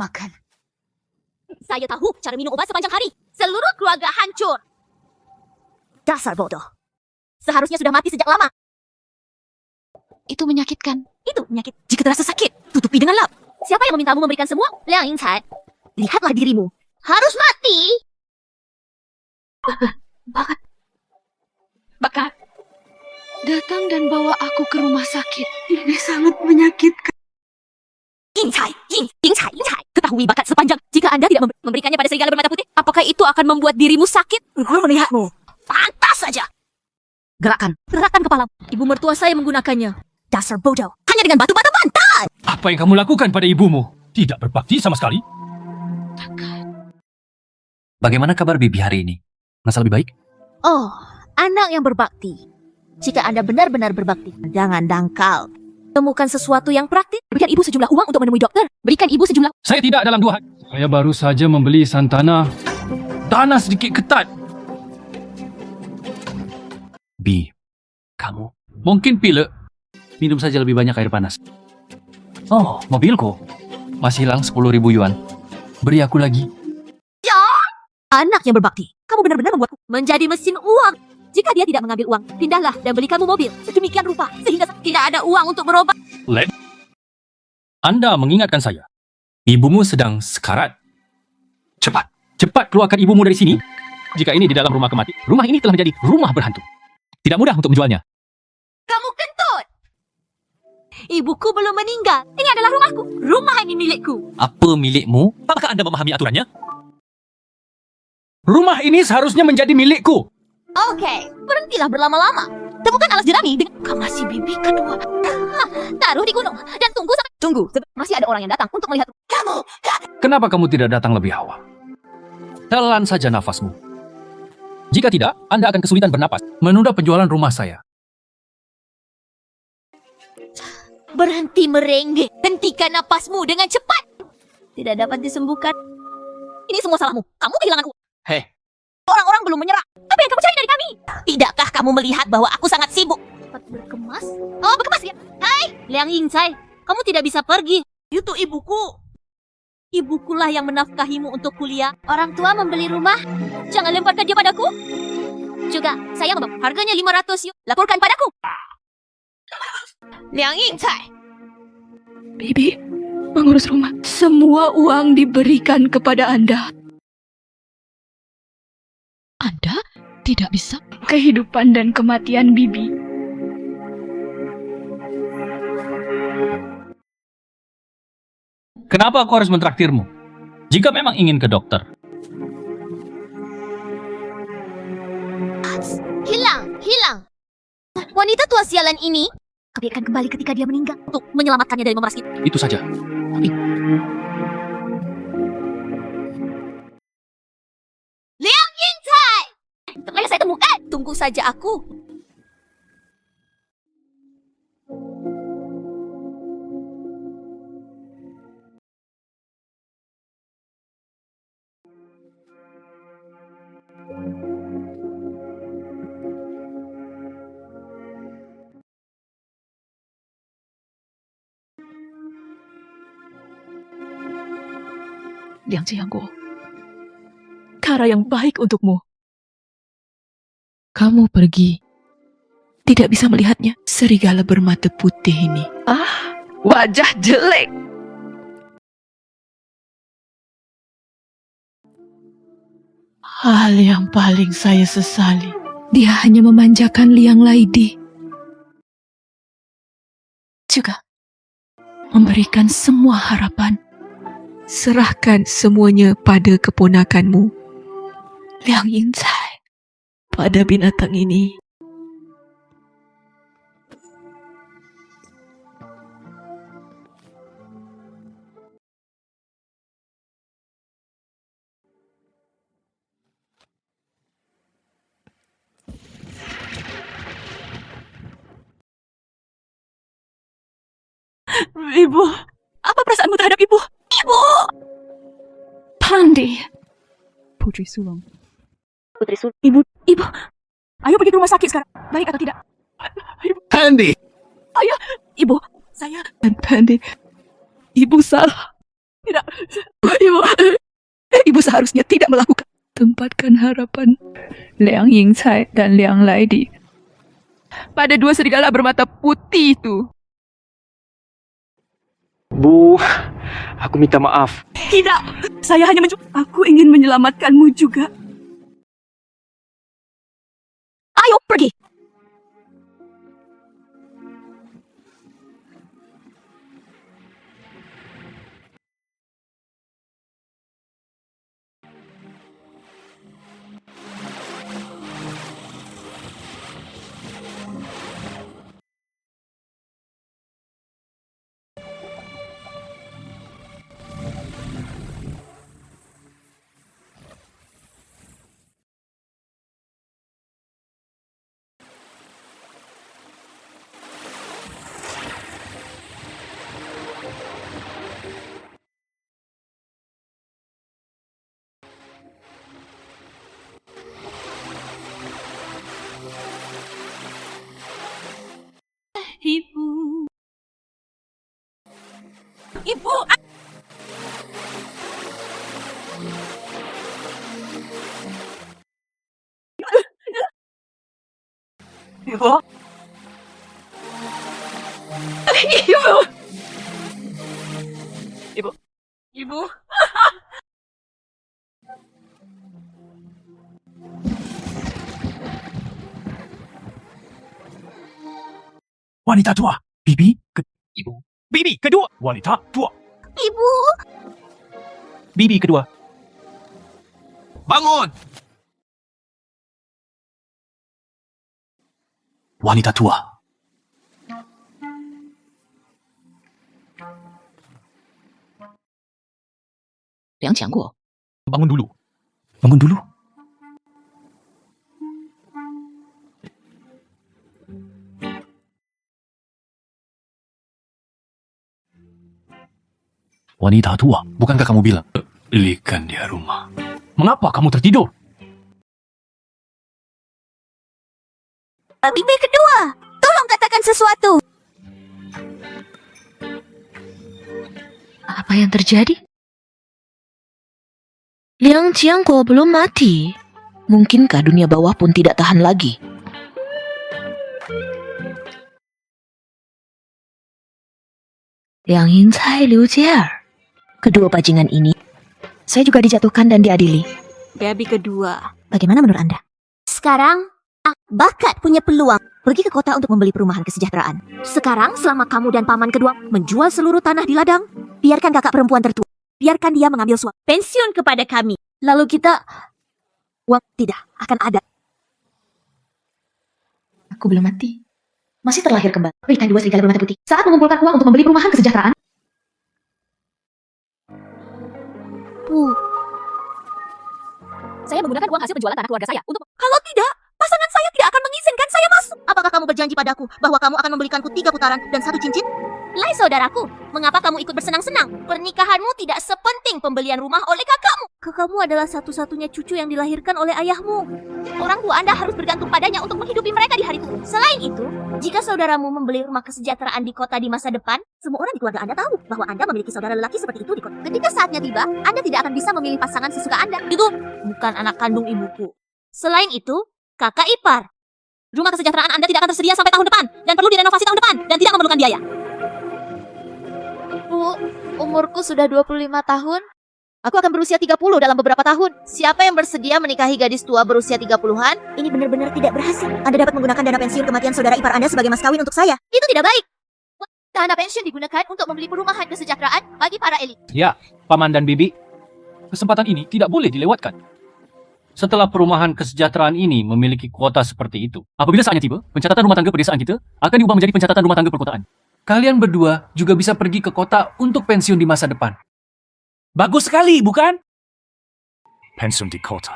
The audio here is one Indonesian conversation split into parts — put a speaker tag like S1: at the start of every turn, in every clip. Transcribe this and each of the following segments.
S1: makan.
S2: Saya tahu cara minum obat sepanjang hari. Seluruh keluarga hancur.
S1: Dasar bodoh.
S2: Seharusnya sudah mati sejak lama.
S1: Itu menyakitkan.
S2: Itu penyakit. Jika terasa sakit, tutupi dengan lap. Siapa yang memintamu memberikan semua? Liang Yingcai. Lihatlah dirimu. Harus mati.
S1: Bakat. Datang dan bawa aku ke rumah sakit. Ini sangat menyakitkan.
S2: Yingcai. Ketahui bakat sepanjang. Jika Anda tidak memberikannya pada serigala bermata putih, apakah itu akan membuat dirimu sakit?
S1: Guru melihatmu.
S2: Pantas saja.
S1: Gerakan
S2: kepala. Ibu mertua saya menggunakannya.
S1: dasar bodoh.
S2: Hanya dengan batu-batu pantai.
S3: Apa yang kamu lakukan pada ibumu? Tidak berbakti sama sekali.
S4: Bagaimana kabar Bibi hari ini? Merasa lebih baik?
S2: Oh, anak yang berbakti. Jika Anda benar-benar berbakti,
S1: Jangan dangkal.
S2: temukan sesuatu yang praktis. Berikan ibu sejumlah uang untuk menemui dokter. Berikan ibu sejumlah...
S3: Saya tidak dalam 2 hari. Saya baru saja membeli santana. Tanah sedikit ketat.
S4: Bi, kamu
S3: Mungkin pilek.
S4: minum saja lebih banyak air panas. Oh, mobilku. Masih hilang 10.000 yuan. Beri aku lagi.
S2: Anak yang berbakti. Kamu benar-benar membuatku menjadi mesin uang. Jika dia tidak mengambil uang, pindahlah dan beli kamu mobil. Sedemikian rupa, sehingga tidak ada uang untuk berobat.
S3: Anda mengingatkan saya. Ibumu sedang sekarat. Cepat keluarkan ibumu dari sini. Jika ini di dalam rumah kemati, rumah ini telah menjadi rumah berhantu. Tidak mudah untuk menjualnya.
S2: Kamu kentut! Ibuku belum meninggal. Ini adalah rumahku. Rumah ini milikku.
S4: Apa milikmu? Apakah Anda memahami aturannya?
S3: Rumah ini seharusnya menjadi milikku.
S2: Oke, berhentilah berlama-lama. Temukan alas jerami dengan kamasi bibi kedua. Taruh di gunung dan tunggu sampai...
S1: Tunggu.
S2: Masih ada orang yang datang untuk melihat...
S3: Kenapa kamu tidak datang lebih awal? Telan saja nafasmu. Jika tidak, Anda akan kesulitan bernapas. Menunda penjualan rumah saya.
S2: Berhenti merengge. Hentikan napasmu dengan cepat. Tidak dapat disembuhkan. Ini semua salahmu. Kamu kehilangan uang.
S4: Hei,
S2: Orang-orang belum menyerah. Apa yang kamu cari dari kami? Tidakkah kamu melihat bahwa aku sangat sibuk? Cepat berkemas? Oh, berkemas ya. Hai, Liang Yingcai. Kamu tidak bisa pergi. Itu ibuku. Ibukulah yang menafkahimu untuk kuliah. Orang tua membeli rumah. Jangan lemparkan dia padaku. Juga, saya membawa harganya 500 yuan. Laporkan padaku. Liang Yingcai.
S1: Bibi, mengurus rumah. Semua uang diberikan kepada Anda. Anda tidak bisa kehidupan dan kematian Bibi.
S3: Kenapa aku harus mentraktirmu? Jika memang ingin ke dokter.
S2: Hilang. Wanita tua sialan ini, kami akan kembali ketika dia meninggal untuk menyelamatkannya dari memeras kita.
S3: Itu saja.
S2: Liang Yingcai! Setelah saya temukan, tunggu saja aku.
S1: Liang Jiangguo, cara yang baik untukmu. Kamu pergi. Tidak bisa melihatnya. Serigala bermata putih ini. Wajah jelek. Hal yang paling saya sesali. Dia hanya memanjakan Liang Laidi. Juga memberikan semua harapan. Serahkan semuanya pada keponakanmu, Liang Yingcai. Pada binatang ini. Ibu, apa perasaanmu terhadap ibu? Ibu! Pandi. Putri Sulung. Ibu. Ayo pergi ke rumah sakit sekarang. Baik atau tidak?
S3: Andy!
S1: Ayah. Ibu. Saya. Pandi. Ibu salah. Tidak. Ibu. Ibu seharusnya tidak melakukan. Tempatkan harapan Liang Yingcai dan Liang Laidi pada dua serigala bermata putih itu.
S5: Bu, aku minta maaf.
S1: Tidak, saya hanya Aku ingin menyelamatkanmu juga.
S2: Ayo, pergi.
S1: Ibu. Ibu. Ibu. Ibu. Ibu. Ibu.
S3: Wanita tua. Bibi. Ibu. Bibi kedua. Wanita tua.
S2: Ibu.
S3: Bibi kedua. Bangun. Wanita tua.
S1: Liang Qiangguo.
S3: Bangun dulu. Bangun dulu. Wanita tua, bukankah kamu bilang belikan dia rumah? Mengapa kamu tertidur?
S2: Bibi kedua, tolong katakan sesuatu.
S1: Apa yang terjadi? Liang Qiangguo belum mati. Mungkinkah dunia bawah pun tidak tahan lagi? Liang Yingcai, Liu Jie. Kedua bajingan ini, saya juga dijatuhkan dan diadili.
S2: Baby kedua. Bagaimana menurut Anda? Sekarang, Bakat punya peluang pergi ke kota untuk membeli perumahan kesejahteraan. Sekarang, selama kamu dan paman kedua menjual seluruh tanah di ladang, biarkan kakak perempuan tertua. Biarkan dia mengambil suap pensiun kepada kami. Lalu kita... Uang tidak akan ada.
S1: Aku belum mati. Masih terlahir kembali. Berita dua serigala bermata putih. Saat mengumpulkan uang untuk membeli perumahan kesejahteraan.
S2: Saya menggunakan uang hasil penjualan tanah keluarga saya untuk... Kalau tidak, pasangan saya tidak akan mengizinkan saya masuk. Apakah kamu berjanji padaku bahwa kamu akan membelikanku 3 putaran dan 1 cincin? Lai saudaraku, mengapa kamu ikut bersenang-senang? Pernikahanmu tidak sepenting pembelian rumah oleh kakakmu. Kakakmu adalah satu-satunya cucu yang dilahirkan oleh ayahmu. Orang tua Anda harus bergantung padanya untuk menghidupi mereka di hari tua. Selain itu, jika saudaramu membeli rumah kesejahteraan di kota di masa depan, semua orang di keluarga Anda tahu bahwa Anda memiliki saudara lelaki seperti itu di kota. Ketika saatnya tiba, Anda tidak akan bisa memilih pasangan sesuka Anda. Itu bukan anak kandung ibuku. Selain itu, kakak ipar. Rumah kesejahteraan Anda tidak akan tersedia sampai tahun depan dan perlu direnovasi tahun depan dan tidak memerlukan biaya.
S6: Bu, umurku sudah 25 tahun. Aku akan berusia 30 dalam beberapa tahun. Siapa yang bersedia menikahi gadis tua berusia 30-an?
S2: Ini benar-benar tidak berhasil. Anda dapat menggunakan dana pensiun kematian saudara ipar Anda sebagai mas kawin untuk saya. Itu tidak baik.
S6: Dana pensiun digunakan untuk membeli perumahan kesejahteraan bagi para elit.
S3: Ya, Paman dan Bibi. Kesempatan ini tidak boleh dilewatkan. Setelah perumahan kesejahteraan ini memiliki kuota seperti itu, apabila saatnya tiba, pencatatan rumah tangga pedesaan kita akan diubah menjadi pencatatan rumah tangga perkotaan. Kalian berdua juga bisa pergi ke kota untuk pensiun di masa depan. Bagus sekali, bukan? Pensiun di kota.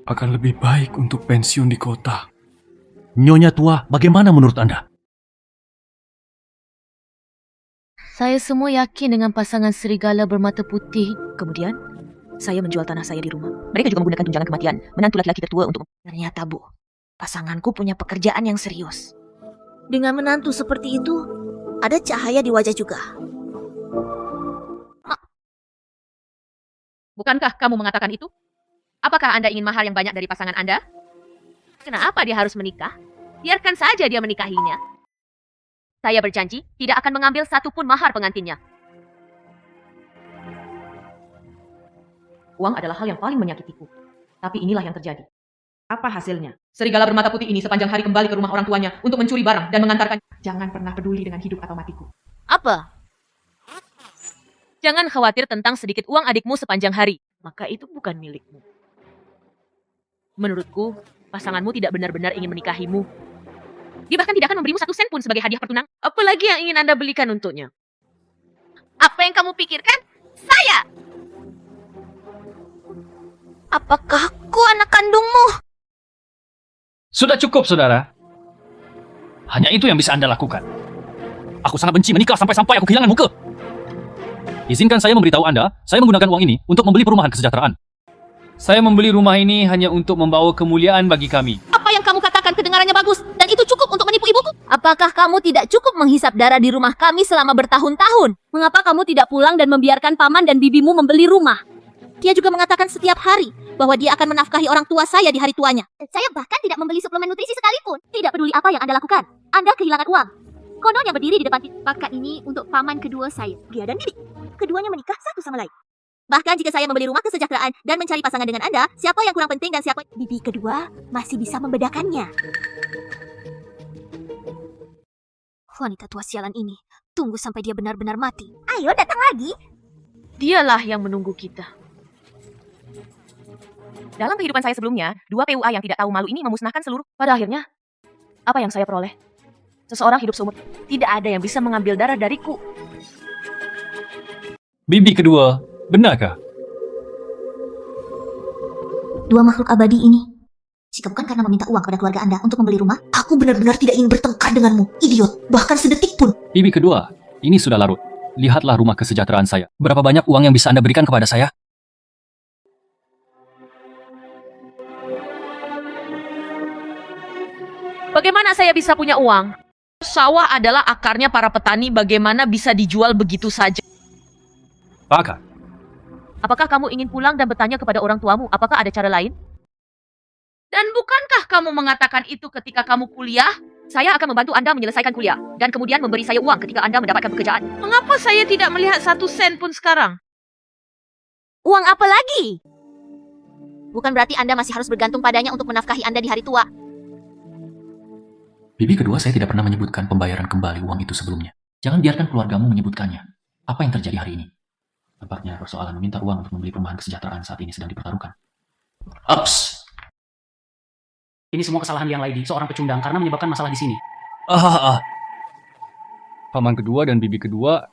S3: Akan lebih baik untuk pensiun di kota. Nyonya tua, bagaimana menurut Anda?
S1: Saya semua yakin dengan pasangan serigala bermata putih. Kemudian, saya menjual tanah saya di rumah. Mereka juga menggunakan tunjangan kematian menantu laki-laki tertua untuk... Ternyata, Bu, pasanganku punya pekerjaan yang serius.
S2: Dengan menantu seperti itu, ada cahaya di wajah juga.
S1: Bukankah kamu mengatakan itu? Apakah Anda ingin mahar yang banyak dari pasangan Anda? Kenapa dia harus menikah? Biarkan saja dia menikahinya. Saya berjanji tidak akan mengambil satupun mahar pengantinnya. Uang adalah hal yang paling menyakitiku. Tapi inilah yang terjadi. Apa hasilnya? Serigala bermata putih ini sepanjang hari kembali ke rumah orang tuanya untuk mencuri barang dan mengantarkan. Jangan pernah peduli dengan hidup atau matiku.
S2: Apa?
S1: Jangan khawatir tentang sedikit uang adikmu sepanjang hari. Maka itu bukan milikmu. Menurutku, pasanganmu tidak benar-benar ingin menikahimu. Dia bahkan tidak akan memberimu 1 sen pun sebagai hadiah pertunang. Apalagi yang ingin Anda belikan untuknya?
S2: Apa yang kamu pikirkan? Saya! Apakah aku anak kandungmu?
S3: Sudah cukup, saudara. Hanya itu yang bisa Anda lakukan. Aku sangat benci menikah sampai-sampai aku kehilangan muka. Izinkan saya memberitahu Anda, saya menggunakan uang ini untuk membeli perumahan kesejahteraan. Saya membeli rumah ini hanya untuk membawa kemuliaan bagi kami.
S2: Apa yang kamu katakan kedengarannya bagus, dan itu cukup untuk menipu ibuku? Apakah kamu tidak cukup menghisap darah di rumah kami selama bertahun-tahun? Mengapa kamu tidak pulang dan membiarkan paman dan bibimu membeli rumah? Dia juga mengatakan setiap hari bahwa dia akan menafkahi orang tua saya di hari tuanya. Saya bahkan tidak membeli suplemen nutrisi sekalipun. Tidak peduli apa yang Anda lakukan, Anda kehilangan uang. Kononnya berdiri di depan pakat ini untuk paman kedua saya, dia dan bibi. Keduanya menikah satu sama lain. Bahkan jika saya membeli rumah kesejahteraan dan mencari pasangan dengan Anda, siapa yang kurang penting dan siapa bibi kedua masih bisa membedakannya. Wanita tua sialan ini, tunggu sampai dia benar-benar mati. Ayo datang lagi.
S1: Dialah yang menunggu kita. Dalam kehidupan saya sebelumnya, 2 PUA yang tidak tahu malu ini memusnahkan seluruh. Pada akhirnya, apa yang saya peroleh? Seseorang hidup seumur. Tidak ada yang bisa mengambil darah dariku.
S3: Bibi kedua, benarkah?
S6: 2 makhluk abadi ini. Jika bukan karena meminta uang kepada keluarga Anda untuk membeli rumah, aku benar-benar tidak ingin bertengkar denganmu, idiot. Bahkan sedetik pun.
S3: Bibi kedua, ini sudah larut. Lihatlah rumah kesejahteraan saya. Berapa banyak uang yang bisa Anda berikan kepada saya?
S1: Bagaimana saya bisa punya uang? Sawah adalah akarnya para petani, bagaimana bisa dijual begitu saja?
S3: Apakah?
S1: Apakah kamu ingin pulang dan bertanya kepada orang tuamu, apakah ada cara lain? Dan bukankah kamu mengatakan itu ketika kamu kuliah? Saya akan membantu Anda menyelesaikan kuliah, dan kemudian memberi saya uang ketika Anda mendapatkan pekerjaan. Mengapa saya tidak melihat 1 sen pun sekarang?
S2: Uang apa lagi? Bukan berarti Anda masih harus bergantung padanya untuk menafkahi Anda di hari tua.
S4: Bibi kedua, saya tidak pernah menyebutkan pembayaran kembali uang itu sebelumnya. Jangan biarkan keluargamu menyebutkannya. Apa yang terjadi hari ini? Nampaknya persoalan meminta uang untuk membeli perumahan kesejahteraan saat ini sedang dipertaruhkan. Ups! Ini semua kesalahan Liang Laidi, seorang pecundang, karena menyebabkan masalah di sini.
S3: Paman kedua dan bibi kedua,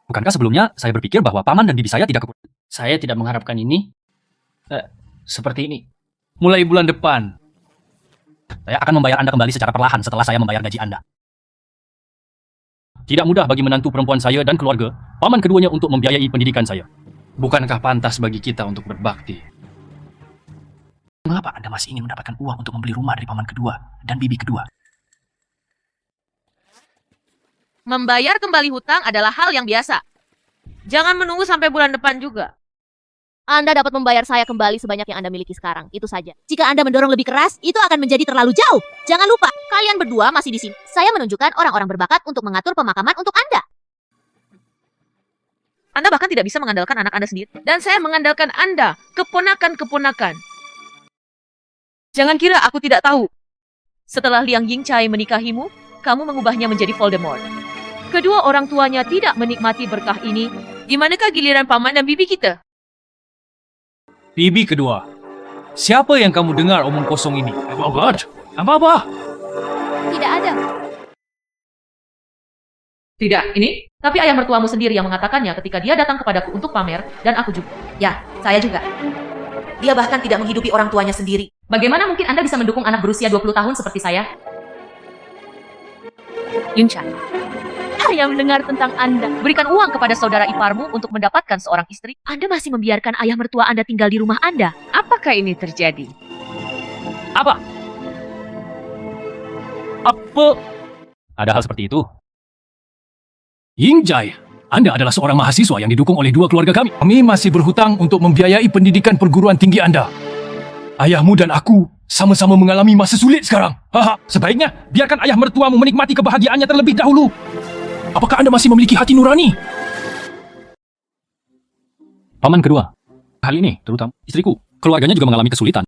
S3: bukankah sebelumnya saya berpikir bahwa paman dan bibi saya tidak
S4: Saya tidak mengharapkan ini. Seperti ini.
S3: mulai bulan depan.
S4: Saya akan membayar Anda kembali secara perlahan setelah saya membayar gaji Anda.
S3: Tidak mudah bagi menantu perempuan saya dan keluarga, paman keduanya untuk membiayai pendidikan saya. Bukankah pantas bagi kita untuk berbakti?
S4: Mengapa Anda masih ingin mendapatkan uang untuk membeli rumah dari paman kedua dan bibi kedua?
S1: Membayar kembali hutang adalah hal yang biasa. Jangan menunggu sampai bulan depan juga.
S2: Anda dapat membayar saya kembali sebanyak yang Anda miliki sekarang. Itu saja. Jika Anda mendorong lebih keras, itu akan menjadi terlalu jauh. Jangan lupa, kalian berdua masih di sini. Saya menunjukkan orang-orang berbakat untuk mengatur pemakaman untuk Anda.
S1: Anda bahkan tidak bisa mengandalkan anak Anda sendiri. Dan saya mengandalkan Anda, keponakan-keponakan. Jangan kira aku tidak tahu. Setelah Liang Yingcai menikahimu, kamu mengubahnya menjadi Voldemort. Kedua orang tuanya tidak menikmati berkah ini. Gimanakah giliran paman dan bibi kita?
S3: Bibi kedua, siapa yang kamu dengar omong kosong ini? Oh God, apa-apa?
S2: Tidak ada.
S1: Tidak, ini? Tapi ayah mertuamu sendiri yang mengatakannya ketika dia datang kepadaku untuk pamer, dan aku juga. Ya, saya juga. Dia bahkan tidak menghidupi orang tuanya sendiri. Bagaimana mungkin Anda bisa mendukung anak berusia 20 tahun seperti saya? Yunchan, saya mendengar tentang Anda. Berikan uang kepada saudara iparmu untuk mendapatkan seorang istri. Anda masih membiarkan ayah mertua Anda tinggal di rumah Anda. Apakah ini terjadi?
S3: Apa? Ada hal seperti itu? Yingcai, Anda adalah seorang mahasiswa yang didukung oleh dua keluarga kami. Kami masih berhutang untuk membiayai pendidikan perguruan tinggi Anda. Ayahmu dan aku sama-sama mengalami masa sulit sekarang. Sebaiknya biarkan ayah mertuamu menikmati kebahagiaannya terlebih dahulu. Apakah Anda masih memiliki hati nurani? Paman kedua. Hal ini terutama istriku. Keluarganya juga mengalami kesulitan.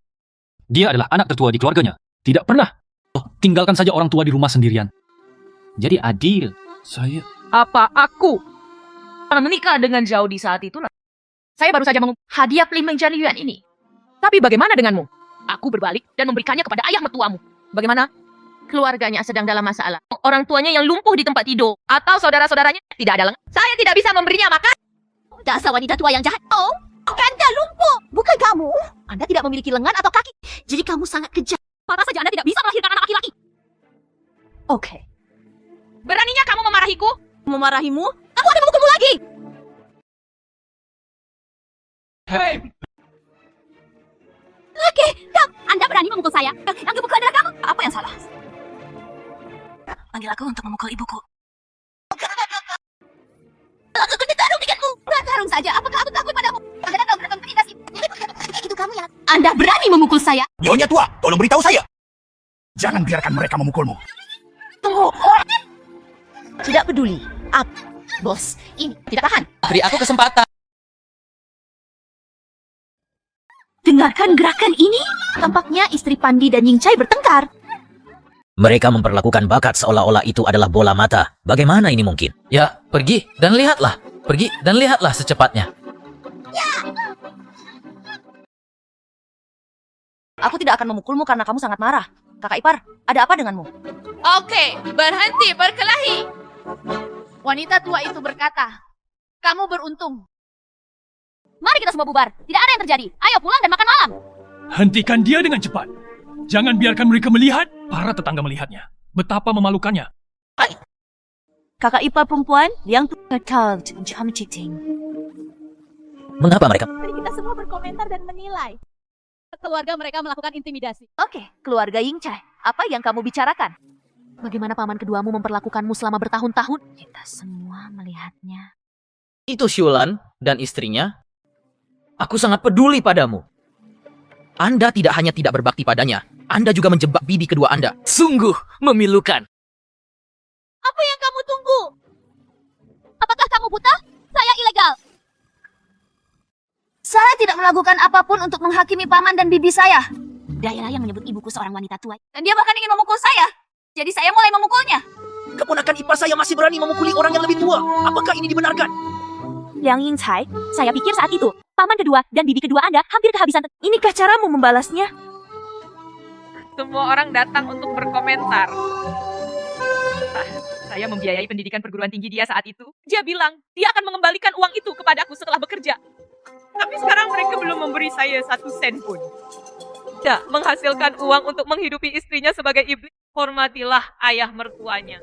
S3: Dia adalah anak tertua di keluarganya. Tidak pernah. Tinggalkan saja orang tua di rumah sendirian. Jadi adil. Saya...
S1: Apa aku menikah dengan jauh di saat itu? Saya baru saja hadiah Limeng Yuan ini. Tapi bagaimana denganmu? Aku berbalik dan memberikannya kepada ayah mertuamu. Bagaimana? Keluarganya sedang dalam masalah. Orang tuanya yang lumpuh di tempat tidur. Atau saudara-saudaranya tidak ada lengan. Saya tidak bisa memberinya makan.
S2: Dasar wanita tua yang jahat. Oh, Anda lumpuh. Bukan kamu. Anda tidak memiliki lengan atau kaki. Jadi kamu sangat kejam. Pantas saja Anda tidak bisa melahirkan anak laki-laki.
S1: Oke. Beraninya kamu memarahiku?
S2: Memarahimu? Aku akan memukulmu lagi.
S3: Hei!
S2: Oke, Anda berani memukul saya? Yang kepukul adalah kamu. Apa yang salah? Panggil aku untuk memukul ibuku. Aku kena tarung denganmu. Tarung saja. Apakah aku takut padamu? Anda tahu beragam penindas itu kamu yang... Anda berani memukul saya?
S7: Nyonya tua, tolong beritahu saya. Jangan biarkan mereka memukulmu.
S2: Tunggu. Tidak peduli. Bos, ini tidak tahan.
S8: Beri aku kesempatan.
S2: Dengarkan gerakan ini. Tampaknya istri Pandi dan Ying Chai bertengkar.
S8: Mereka memperlakukan bakat seolah-olah itu adalah bola mata. Bagaimana ini mungkin? Ya, pergi dan lihatlah. Pergi dan lihatlah secepatnya.
S1: Aku tidak akan memukulmu karena kamu sangat marah. Kakak ipar, ada apa denganmu?
S9: Oke, berhenti berkelahi. Wanita tua itu berkata, kamu beruntung.
S2: Mari kita semua bubar. Tidak ada yang terjadi. Ayo pulang dan makan malam.
S3: Hentikan dia dengan cepat. Jangan biarkan mereka melihat. Para tetangga melihatnya. Betapa memalukannya.
S1: Kakak ipar perempuan yang
S8: Mengapa mereka?
S9: Mari kita semua berkomentar dan menilai. Keluarga mereka melakukan intimidasi.
S1: Oke, keluarga Ying Chai, apa yang kamu bicarakan? Bagaimana paman keduamu memperlakukanmu selama bertahun-tahun? Kita semua melihatnya.
S8: Itu Shulan dan istrinya. Aku sangat peduli padamu. Anda tidak hanya tidak berbakti padanya, Anda juga menjebak bibi kedua Anda. Sungguh memilukan.
S2: Apa yang kamu tunggu? Apakah kamu buta? Saya ilegal. Saya tidak melakukan apapun untuk menghakimi paman dan bibi saya. Dialah yang menyebut ibuku seorang wanita tua. Dan dia bahkan ingin memukul saya. Jadi saya mulai memukulnya.
S7: Keponakan ipar saya masih berani memukuli orang yang lebih tua. Apakah ini dibenarkan?
S1: Liang Ying Chai, saya pikir saat itu, paman kedua dan bibi kedua Anda hampir kehabisan. Inikah caramu membalasnya?
S9: Semua orang datang untuk berkomentar. Saya membiayai pendidikan perguruan tinggi dia saat itu. Dia bilang, dia akan mengembalikan uang itu kepadaku setelah bekerja. Tapi sekarang mereka belum memberi saya 1 sen pun. Tidak menghasilkan uang untuk menghidupi istrinya sebagai iblis. Hormatilah ayah mertuanya.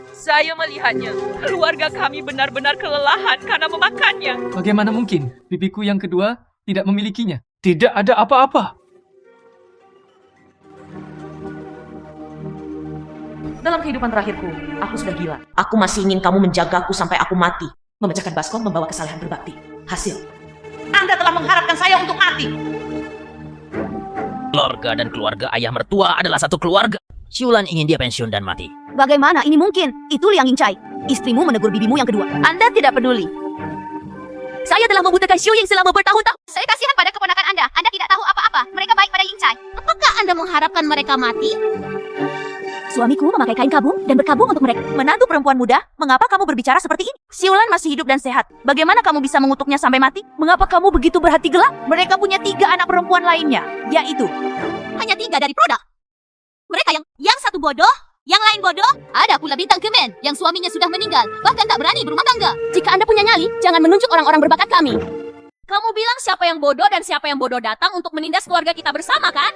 S9: Saya melihatnya, keluarga kami benar-benar kelelahan karena memakannya.
S3: Bagaimana mungkin bibiku yang kedua tidak memilikinya? Tidak ada apa-apa.
S1: Dalam kehidupan terakhirku, aku sudah gila. Aku masih ingin kamu menjagaku sampai aku mati. Memecahkan baskom membawa kesalehan berbakti. Hasil, Anda telah mengharapkan saya untuk mati.
S8: Keluarga dan keluarga ayah mertua adalah satu keluarga. Shulan ingin dia pensiun dan mati.
S2: Bagaimana ini mungkin? Itu Liang Ying Chai. Istrimu menegur bibimu yang kedua. Anda tidak peduli. Saya telah membutakan Xiu Ying selama bertahun-tahun. Saya kasihan pada keponakan Anda. Anda tidak tahu apa-apa. Mereka baik pada Ying Chai. Apakah Anda mengharapkan mereka mati? Suamiku memakai kain kabung dan berkabung untuk mereka. Menantu perempuan muda, mengapa kamu berbicara seperti ini? Xiulan masih hidup dan sehat. Bagaimana kamu bisa mengutuknya sampai mati? Mengapa kamu begitu berhati gelap? Mereka punya 3 anak perempuan lainnya, yaitu... Hanya 3 dari produk. Mereka yang satu bodoh, yang lain bodoh. Ada pula bintang kemen yang suaminya sudah meninggal, bahkan tak berani berumah tangga. Jika Anda punya nyali, jangan menunjuk orang-orang berbakat kami. Kamu bilang siapa yang bodoh dan siapa yang bodoh datang untuk menindas keluarga kita bersama, kan?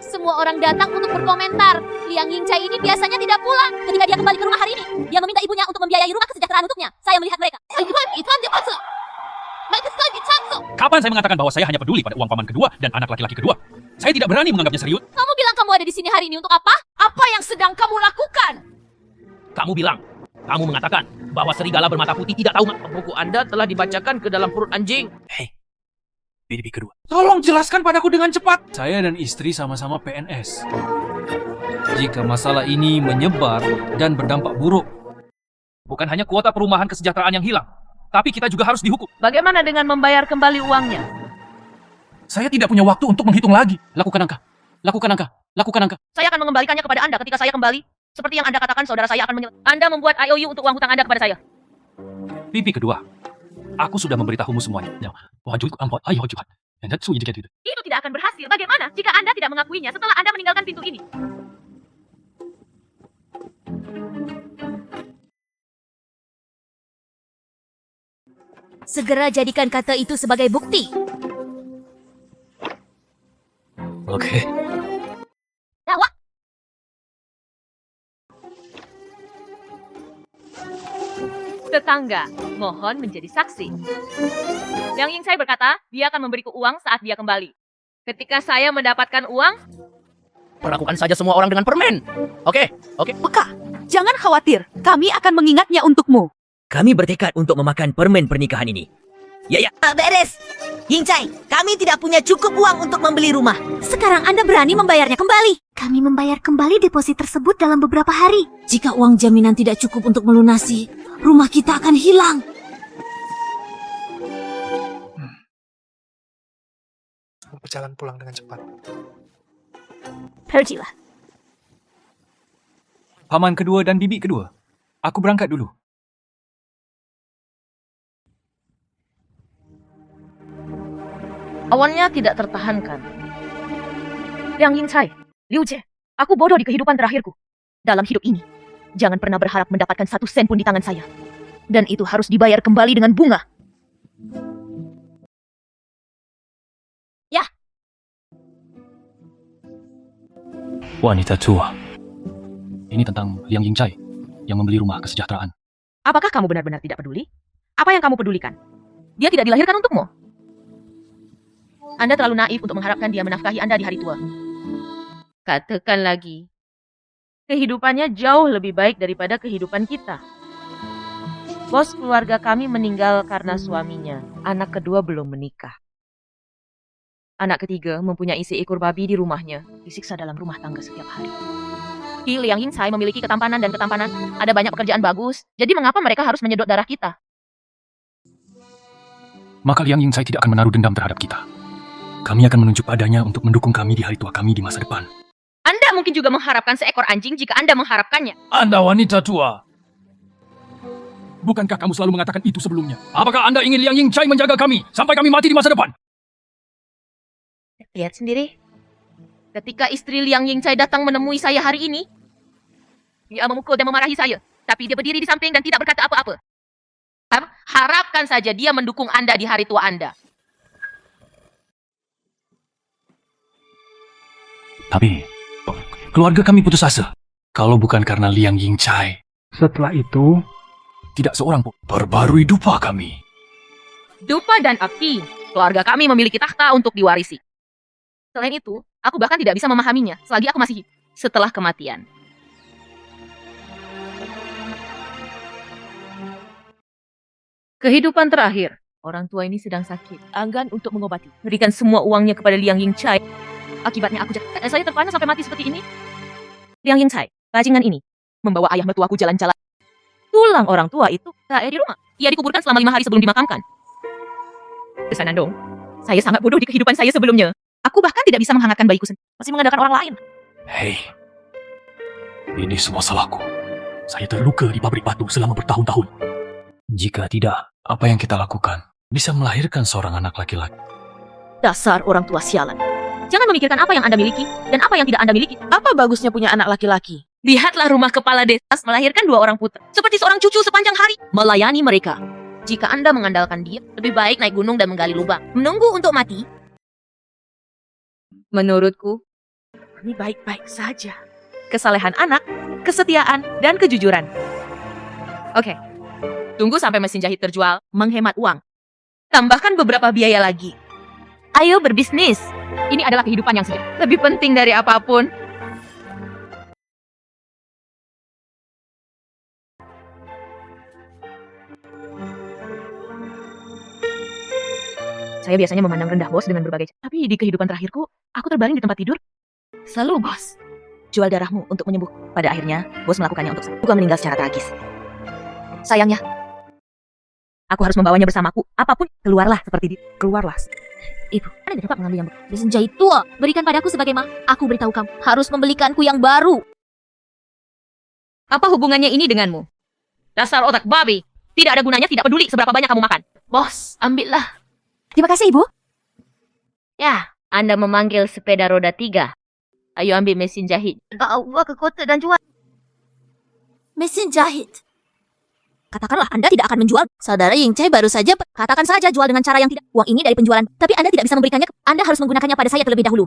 S2: Semua orang datang untuk berkomentar. Liang Ying Chai ini biasanya tidak pulang ketika dia kembali ke rumah hari ini. Dia meminta ibunya untuk membiayai rumah kesejahteraan untuknya. Saya melihat mereka.
S3: Kapan saya mengatakan bahwa saya hanya peduli pada uang paman kedua dan anak laki-laki kedua? Saya tidak berani menganggapnya serius.
S2: Kamu bilang kamu ada di sini hari ini untuk apa? Apa yang sedang kamu lakukan?
S7: Kamu bilang, kamu mengatakan,
S8: bahwa serigala bermata putih tidak tahu buku Anda telah dibacakan ke dalam perut anjing.
S3: Bibi kedua. Tolong jelaskan padaku dengan cepat. Saya dan istri sama-sama PNS. Jika masalah ini menyebar dan berdampak buruk, bukan hanya kuota perumahan kesejahteraan yang hilang, tapi kita juga harus dihukum.
S9: Bagaimana dengan membayar kembali uangnya?
S3: Saya tidak punya waktu untuk menghitung lagi. Lakukan angka. Lakukan angka. Lakukan angka.
S2: Saya akan mengembalikannya kepada Anda ketika saya kembali. Seperti yang Anda katakan, saudara saya akan Anda membuat IOU untuk uang hutang Anda kepada saya.
S3: Bibi kedua. Aku sudah memberitahumu semuanya.
S2: Itu tidak akan berhasil. Bagaimana jika Anda tidak mengakuinya setelah Anda meninggalkan pintu ini?
S6: Segera jadikan kata itu sebagai bukti.
S3: Oke.
S2: Dakwah.
S9: Tetangga, mohon menjadi saksi. Liang Yingcai berkata, dia akan memberiku uang saat dia kembali. Ketika saya mendapatkan uang,
S8: Perlakukan saja semua orang dengan permen. Oke.
S2: Peka, jangan khawatir. Kami akan mengingatnya untukmu.
S7: Kami bertekad untuk memakan permen pernikahan ini. Ya.
S6: Beres. Yingcai, kami tidak punya cukup uang untuk membeli rumah. Sekarang Anda berani membayarnya kembali. Kami membayar kembali deposit tersebut dalam beberapa hari. Jika uang jaminan tidak cukup untuk melunasi, rumah kita akan hilang.
S10: Berjalan pulang dengan cepat.
S6: Pergilah.
S3: Paman kedua dan bibi kedua. Aku berangkat dulu.
S1: Awalnya tidak tertahankan. Liang Yingcai, Liu Jie, aku bodoh di kehidupan terakhirku. Dalam hidup ini, jangan pernah berharap mendapatkan 1 sen pun di tangan saya. Dan itu harus dibayar kembali dengan bunga.
S3: Wanita tua. Ini tentang Liang Yingcai yang membeli rumah kesejahteraan.
S1: Apakah kamu benar-benar tidak peduli? Apa yang kamu pedulikan? Dia tidak dilahirkan untukmu. Anda terlalu naif untuk mengharapkan dia menafkahi Anda di hari tua. Katakan lagi, kehidupannya jauh lebih baik daripada kehidupan kita. Bos keluarga kami meninggal karena suaminya. Anak kedua belum menikah. Anak ketiga mempunyai seekor babi di rumahnya, disiksa dalam rumah tangga setiap hari. Liang Yingcai memiliki ketampanan dan ketampanan. Ada banyak pekerjaan bagus. Jadi mengapa mereka harus menyedot darah kita?
S3: Maka Liang Yingcai tidak akan menaruh dendam terhadap kita. Kami akan menunjuk padanya untuk mendukung kami di hari tua kami di masa depan.
S1: Anda mungkin juga mengharapkan seekor anjing jika Anda mengharapkannya.
S3: Anda wanita tua. Bukankah kamu selalu mengatakan itu sebelumnya? Apakah Anda ingin Liang Yingcai menjaga kami sampai kami mati di masa depan?
S1: Lihat sendiri. Ketika istri Liang Yingcai datang menemui saya hari ini, dia memukul dan memarahi saya. Tapi dia berdiri di samping dan tidak berkata apa-apa. Harapkan saja dia mendukung Anda di hari tua Anda.
S3: Tapi, keluarga kami putus asa. Kalau bukan karena Liang Yingcai,
S5: Setelah itu,
S3: tidak seorang pun perbarui dupa kami.
S1: Dupa dan Api, keluarga kami memiliki takhta untuk diwarisi. Selain itu, aku bahkan tidak bisa memahaminya selagi aku masih hidup setelah kematian. Kehidupan terakhir, orang tua ini sedang sakit, enggan untuk mengobati. Berikan semua uangnya kepada Liang Yingcai. Akibatnya aku saya terpana sampai mati seperti ini. Liang Yingcai, bajingan ini, membawa ayah mertuaku jalan-jalan. Tulang orang tua itu tak ada di rumah. Ia dikuburkan selama 5 hari sebelum dimakamkan. Kesanan dong, saya sangat bodoh di kehidupan saya sebelumnya. Aku bahkan tidak bisa menghangatkan bayiku sendiri, masih mengandalkan orang lain.
S3: Hei, ini semua salahku. Saya terluka di pabrik batu selama bertahun-tahun. Jika tidak, apa yang kita lakukan bisa melahirkan seorang anak laki-laki.
S1: Dasar orang tua sialan. Jangan memikirkan apa yang Anda miliki dan apa yang tidak Anda miliki.
S2: Apa bagusnya punya anak laki-laki?
S1: Lihatlah rumah kepala desa melahirkan 2 orang putra. Seperti seorang cucu sepanjang hari. Melayani mereka. Jika Anda mengandalkan dia, lebih baik naik gunung dan menggali lubang. Menunggu untuk mati. Menurutku, ini baik-baik saja. Kesalehan anak, kesetiaan, dan kejujuran. Oke. Tunggu sampai mesin jahit terjual, menghemat uang. Tambahkan beberapa biaya lagi. Ayo berbisnis. Ini adalah kehidupan yang sejati. Lebih penting dari apapun. Saya biasanya memandang rendah bos dengan berbagai cara. Tapi di kehidupan terakhirku, aku terbaring di tempat tidur. Selalu bos. Jual darahmu untuk menyembuh. Pada akhirnya, bos melakukannya untuk saya. Juga meninggal secara tragis. Sayangnya, aku harus membawanya bersamaku. Apapun, keluarlah seperti dia. Keluarlah. Ibu, Anda dapat mengambil yang
S6: Mesin jahit tua, berikan padaku sebagai aku beritahu kamu, harus membelikanku yang baru.
S1: Apa hubungannya ini denganmu? Dasar otak babi. Tidak ada gunanya, tidak peduli seberapa banyak kamu makan. Bos, ambillah.
S6: Terima kasih, Ibu.
S2: Ya, Anda memanggil sepeda roda 3. Ayo ambil mesin jahit.
S6: Bawa ke kota dan jual. Mesin jahit. Katakanlah Anda tidak akan menjual. Saudara Yingcai baru saja. Katakan saja jual dengan cara yang tidak. Uang ini dari penjualan. Tapi Anda tidak bisa memberikannya. Anda harus menggunakannya pada saya terlebih dahulu.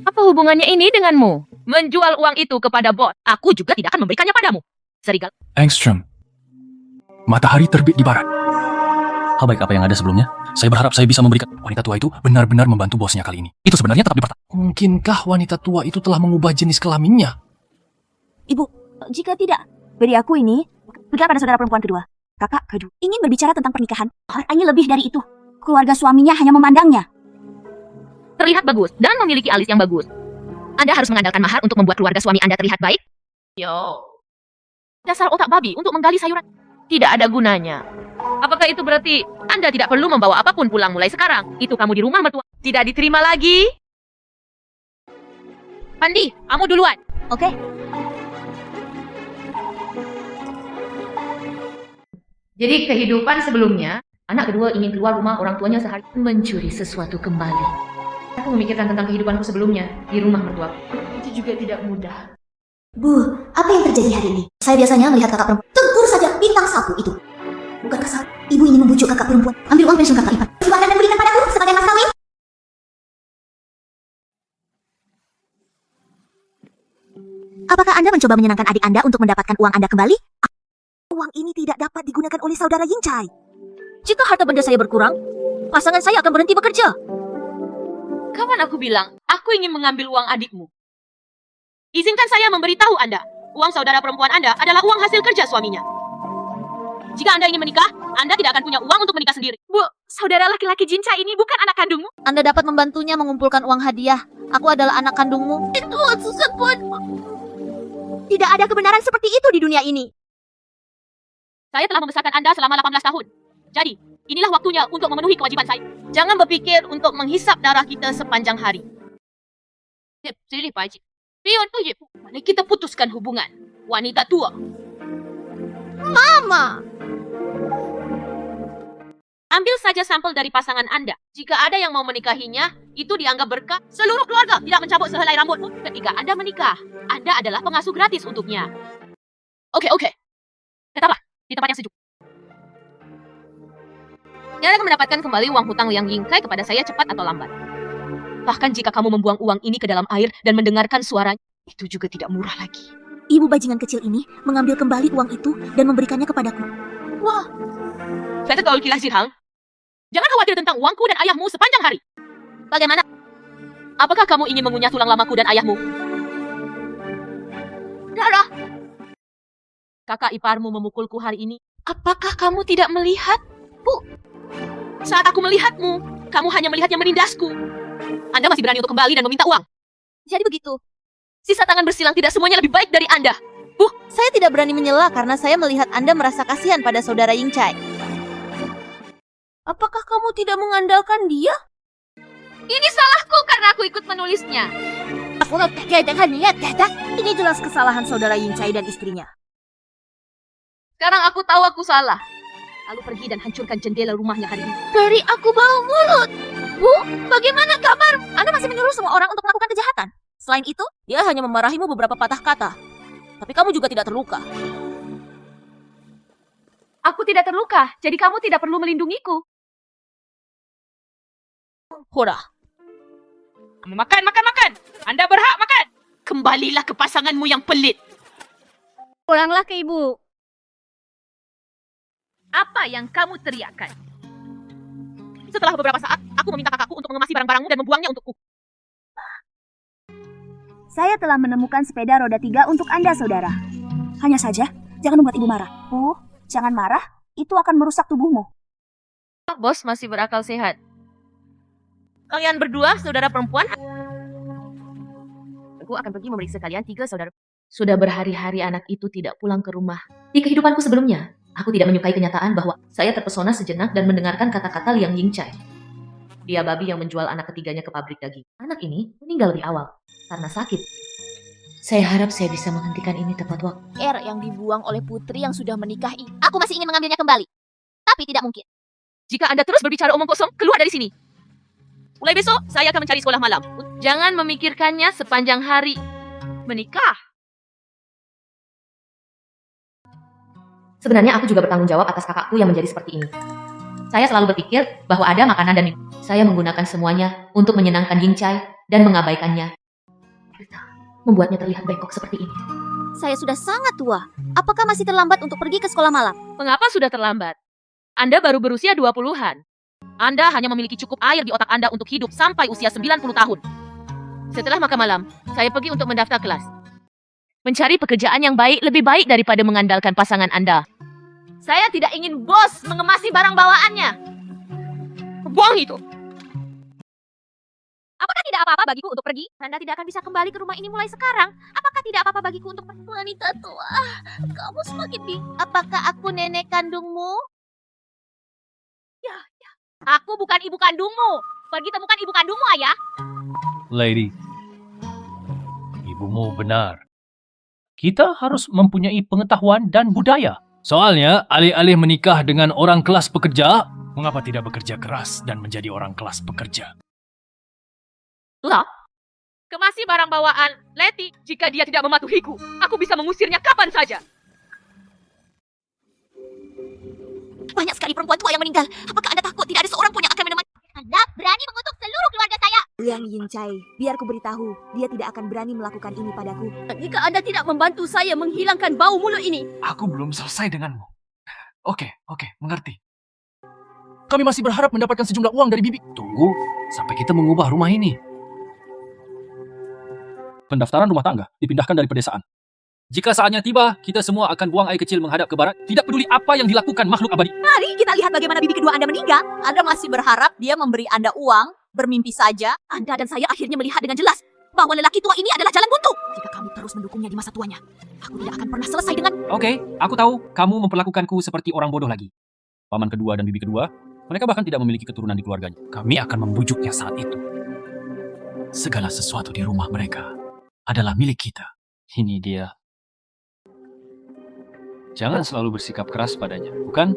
S1: Apa hubungannya ini denganmu? Menjual uang itu kepada bos. Aku juga tidak akan memberikannya padamu. Serigala.
S4: Engström. Matahari terbit di barat. Hal baik apa yang ada sebelumnya? Saya berharap saya bisa memberikan wanita tua itu benar-benar membantu bosnya kali ini. Itu sebenarnya tetap dipertahankan. Mungkinkah wanita tua itu telah mengubah jenis kelaminnya?
S6: Ibu, jika tidak, beri aku ini. Berikan pada saudara perempuan kedua. Kakak kedua. Ingin berbicara tentang pernikahan. Hartanya lebih dari itu. Keluarga suaminya hanya memandangnya.
S1: Terlihat bagus dan memiliki alis yang bagus. Anda harus mengandalkan mahar untuk membuat keluarga suami Anda terlihat baik. Yo. Dasar otak babi untuk menggali sayuran. Tidak ada gunanya. Apakah itu berarti Anda tidak perlu membawa apapun pulang mulai sekarang? Itu kamu di rumah mertua. Tidak diterima lagi. Pandi, kamu duluan.
S6: Oke.
S1: Jadi kehidupan sebelumnya, anak kedua ingin keluar rumah orang tuanya sehari mencuri sesuatu kembali. Aku memikirkan tentang kehidupanku sebelumnya di rumah mertua. Itu juga tidak mudah.
S6: Bu, apa yang terjadi hari ini? Saya biasanya melihat kakak perempuan. Tegur saja bintang sapu itu. Bukankah salah? Ibu ingin membujuk kakak perempuan. Ambil uang pensiun kakak ipar. Silahkan dan berikan padaku sebagai mas kawin. Apakah Anda mencoba menyenangkan adik Anda untuk mendapatkan uang Anda kembali? Uang ini tidak dapat digunakan oleh saudara Yingcai. Jika harta benda saya berkurang, pasangan saya akan berhenti bekerja.
S1: Kapan aku bilang, aku ingin mengambil uang adikmu? Izinkan saya memberitahu Anda, uang saudara perempuan Anda adalah uang hasil kerja suaminya. Jika Anda ingin menikah, Anda tidak akan punya uang untuk menikah sendiri. Bu, saudara laki-laki Jinca ini bukan anak kandungmu?
S6: Anda dapat membantunya mengumpulkan uang hadiah. Aku adalah anak kandungmu. Itu susah pun. Tidak ada kebenaran seperti itu di dunia ini.
S1: Saya telah membesarkan Anda selama 18 tahun. Jadi, inilah waktunya untuk memenuhi kewajiban saya. Jangan berpikir untuk menghisap darah kita sepanjang hari. Jadi, Pak Haji. Mari kita putuskan hubungan. Wanita tua.
S6: Mama!
S1: Ambil saja sampel dari pasangan Anda. Jika ada yang mau menikahinya, itu dianggap berkah. Seluruh keluarga tidak mencabut sehelai rambut pun. Ketika Anda menikah, Anda adalah pengasuh gratis untuknya. Oke. Tetaplah di tempat yang sejuk. Anda akan mendapatkan kembali uang hutang yang Yingcai kepada saya cepat atau lambat. Bahkan jika kamu membuang uang ini ke dalam air dan mendengarkan suaranya, itu juga tidak murah lagi.
S6: Ibu bajingan kecil ini mengambil kembali uang itu dan memberikannya kepadaku.
S1: Wah, saya tahu kilas Hang. Jangan khawatir tentang uangku dan ayahmu sepanjang hari. Bagaimana? Apakah kamu ingin mengunyah tulang lamaku dan ayahmu? Darah. Kakak iparmu memukulku hari ini. Apakah kamu tidak melihat? Bu, saat aku melihatmu, kamu hanya melihatnya menindasku. Anda masih berani untuk kembali dan meminta uang.
S6: Jadi begitu.
S1: Sisa tangan bersilang tidak semuanya lebih baik dari Anda. Bu,
S6: Saya tidak berani menyela karena saya melihat Anda merasa kasihan pada saudara Yingcai. Apakah kamu tidak mengandalkan dia?
S1: ini salahku karena aku ikut menulisnya.
S6: Ini jelas kesalahan saudara Yingcai dan istrinya.
S1: Sekarang aku tahu aku salah. Lalu pergi dan hancurkan jendela rumahnya hari ini.
S6: Beri aku bau mulut. Bu, bagaimana kabar? Anda masih menyuruh semua orang untuk melakukan kejahatan. Selain itu, dia hanya memarahimu beberapa patah kata. Tapi kamu juga tidak terluka.
S1: Aku tidak terluka, jadi kamu tidak perlu melindungiku.
S6: Hurrah.
S9: Makan. Anda berhak makan.
S1: Kembalilah ke pasanganmu yang pelit.
S6: Pulanglah ke ibu.
S1: Apa yang kamu teriakkan? Setelah beberapa saat, aku meminta kakakku untuk mengemasi barang-barangmu dan membuangnya untukku.
S6: Saya telah menemukan sepeda roda 3 untuk Anda, saudara. Hanya saja, jangan membuat ibu marah. Jangan marah, itu akan merusak tubuhmu.
S1: Bos masih berakal sehat.
S2: Kalian berdua saudara perempuan?
S1: Aku akan pergi memeriksa kalian 3 saudara. Sudah berhari-hari anak itu tidak pulang ke rumah. Di kehidupanku sebelumnya, aku tidak menyukai kenyataan bahwa saya terpesona sejenak dan mendengarkan kata-kata Liang Yingcai. Dia babi yang menjual anak ketiganya ke pabrik daging. Anak ini meninggal lebih awal karena sakit. Saya harap saya bisa menghentikan ini tepat waktu.
S2: Yang dibuang oleh putri yang sudah menikahi. Aku masih ingin mengambilnya kembali. Tapi tidak mungkin.
S9: Jika Anda terus berbicara omong kosong, keluar dari sini. Mulai besok, saya akan mencari sekolah malam.
S1: Jangan memikirkannya sepanjang hari.
S9: Menikah?
S1: Sebenarnya aku juga bertanggung jawab atas kakakku yang menjadi seperti ini. Saya selalu berpikir bahwa ada makanan dan minum. Saya menggunakan semuanya untuk menyenangkan Yingcai dan mengabaikannya. Membuatnya terlihat bengkok seperti ini.
S6: Saya sudah sangat tua. Apakah masih terlambat untuk pergi ke sekolah malam?
S9: Mengapa sudah terlambat? Anda baru berusia 20-an. Anda hanya memiliki cukup air di otak Anda untuk hidup sampai usia 90 tahun. Setelah makan malam, saya pergi untuk mendaftar kelas. Mencari pekerjaan yang baik lebih baik daripada mengandalkan pasangan Anda.
S2: Saya tidak ingin bos mengemasi barang bawaannya.
S9: Buang itu.
S2: Apakah tidak apa-apa bagiku untuk pergi? Anda tidak akan bisa kembali ke rumah ini mulai sekarang. Apakah tidak apa-apa bagiku untuk wanita tua? Kamu semakin Apakah aku nenek kandungmu? Ya. Aku bukan ibu kandungmu. Pergi temukan ibu kandungmu, ayah.
S3: Lady, ibumu benar. Kita harus mempunyai pengetahuan dan budaya. Soalnya, alih-alih menikah dengan orang kelas pekerja, mengapa tidak bekerja keras dan menjadi orang kelas pekerja?
S9: Kemasi barang bawaan Letty. Jika dia tidak mematuhiku, aku bisa mengusirnya kapan saja.
S2: Banyak sekali perempuan tua yang meninggal. Apakah Anda takut tidak ada seorang pun yang akan menemani? Anda berani mengutuk seluruh keluarga saya.
S6: Liang Yingcai, biar ku beritahu, dia tidak akan berani melakukan ini padaku.
S2: Jika Anda tidak membantu saya menghilangkan bau mulut ini.
S10: Aku belum selesai denganmu. Oke, mengerti. Kami masih berharap mendapatkan sejumlah uang dari Bibi.
S3: Tunggu sampai kita mengubah rumah ini. Pendaftaran rumah tangga dipindahkan dari pedesaan. Jika saatnya tiba, kita semua akan buang air kecil menghadap ke barat. Tidak peduli apa yang dilakukan makhluk abadi.
S6: Mari kita lihat bagaimana bibi kedua Anda meninggal. Anda masih berharap dia memberi Anda uang, bermimpi saja.
S2: Anda dan saya akhirnya melihat dengan jelas bahwa lelaki tua ini adalah jalan buntu. Jika kamu terus mendukungnya di masa tuanya, aku tidak akan pernah selesai dengan...
S3: Oke, aku tahu kamu memperlakukanku seperti orang bodoh lagi. Paman kedua dan bibi kedua, mereka bahkan tidak memiliki keturunan di keluarganya. Kami akan membujuknya saat itu. Segala sesuatu di rumah mereka adalah milik kita. Ini dia. Jangan selalu bersikap keras padanya, bukan?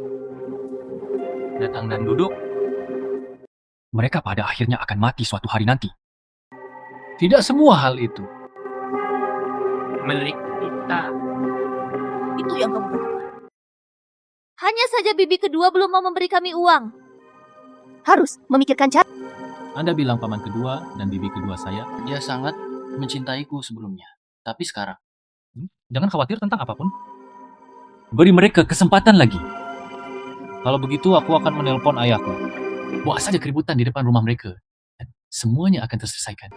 S3: Datang dan duduk. Mereka pada akhirnya akan mati suatu hari nanti. Tidak semua hal itu
S8: Milik kita.
S2: Itu yang kamu butuhkan. Hanya saja bibi kedua belum mau memberi kami uang. Harus memikirkan cara.
S4: Anda bilang paman kedua dan bibi kedua saya, dia sangat mencintaiku sebelumnya. Tapi sekarang,
S3: Jangan khawatir tentang apapun. Beri mereka kesempatan lagi. Kalau begitu, aku akan menelpon ayahku. Buat saja keributan di depan rumah mereka. Dan semuanya akan terselesaikan.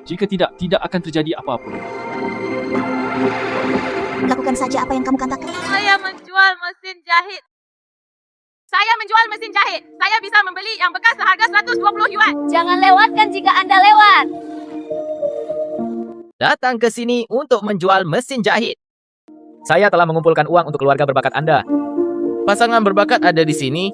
S3: Jika tidak akan terjadi apapun.
S6: Lakukan saja apa yang kamu katakan.
S9: Saya menjual mesin jahit. Saya bisa membeli yang bekas seharga 120 yuan.
S2: Jangan lewatkan jika Anda lewat.
S8: Datang ke sini untuk menjual mesin jahit. Saya telah mengumpulkan uang untuk keluarga berbakat Anda. Pasangan berbakat ada di sini.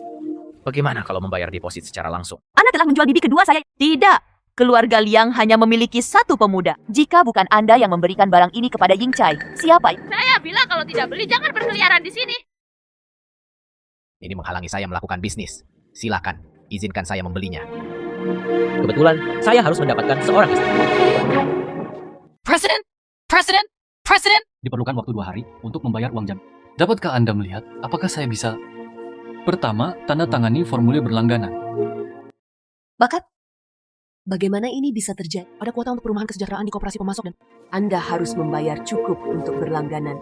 S8: Bagaimana kalau membayar deposit secara langsung?
S2: Anda telah menjual bibi kedua saya. Tidak. Keluarga Liang hanya memiliki satu pemuda. Jika bukan Anda yang memberikan barang ini kepada Yingcai, siapa?
S9: Saya bilang kalau tidak beli, jangan berkeliaran di sini.
S8: Ini menghalangi saya melakukan bisnis. Silakan, izinkan saya membelinya. Kebetulan, saya harus mendapatkan seorang istri.
S3: Presiden! Diperlukan waktu 2 hari untuk membayar uang jam. Dapatkah Anda melihat apakah saya bisa? Pertama, tanda tangani formulir berlangganan.
S11: Bakat? Bagaimana ini bisa terjadi? Ada kuota untuk perumahan kesejahteraan di koperasi pemasok dan Anda harus membayar cukup untuk berlangganan.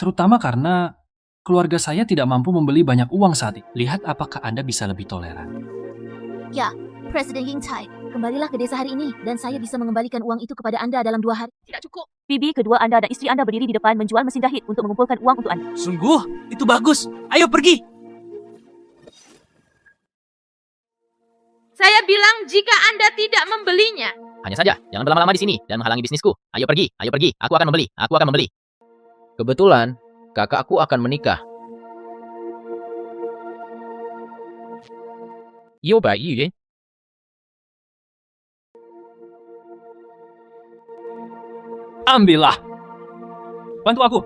S3: Terutama karena keluarga saya tidak mampu membeli banyak uang saat ini. Lihat apakah Anda bisa lebih toleran.
S2: Ya, Presiden Yingcai, kembalilah ke desa hari ini dan saya bisa mengembalikan uang itu kepada Anda dalam 2 hari.
S9: Tidak cukup.
S2: Bibi kedua Anda dan istri Anda berdiri di depan menjual mesin jahit untuk mengumpulkan uang untuk Anda.
S7: Sungguh, itu bagus. Ayo pergi.
S9: Saya bilang jika Anda tidak membelinya.
S8: Hanya saja, jangan berlama-lama di sini dan menghalangi bisnisku. Ayo pergi. Aku akan membeli. Kebetulan, kakakku akan menikah.
S3: Ambillah. Bantu aku.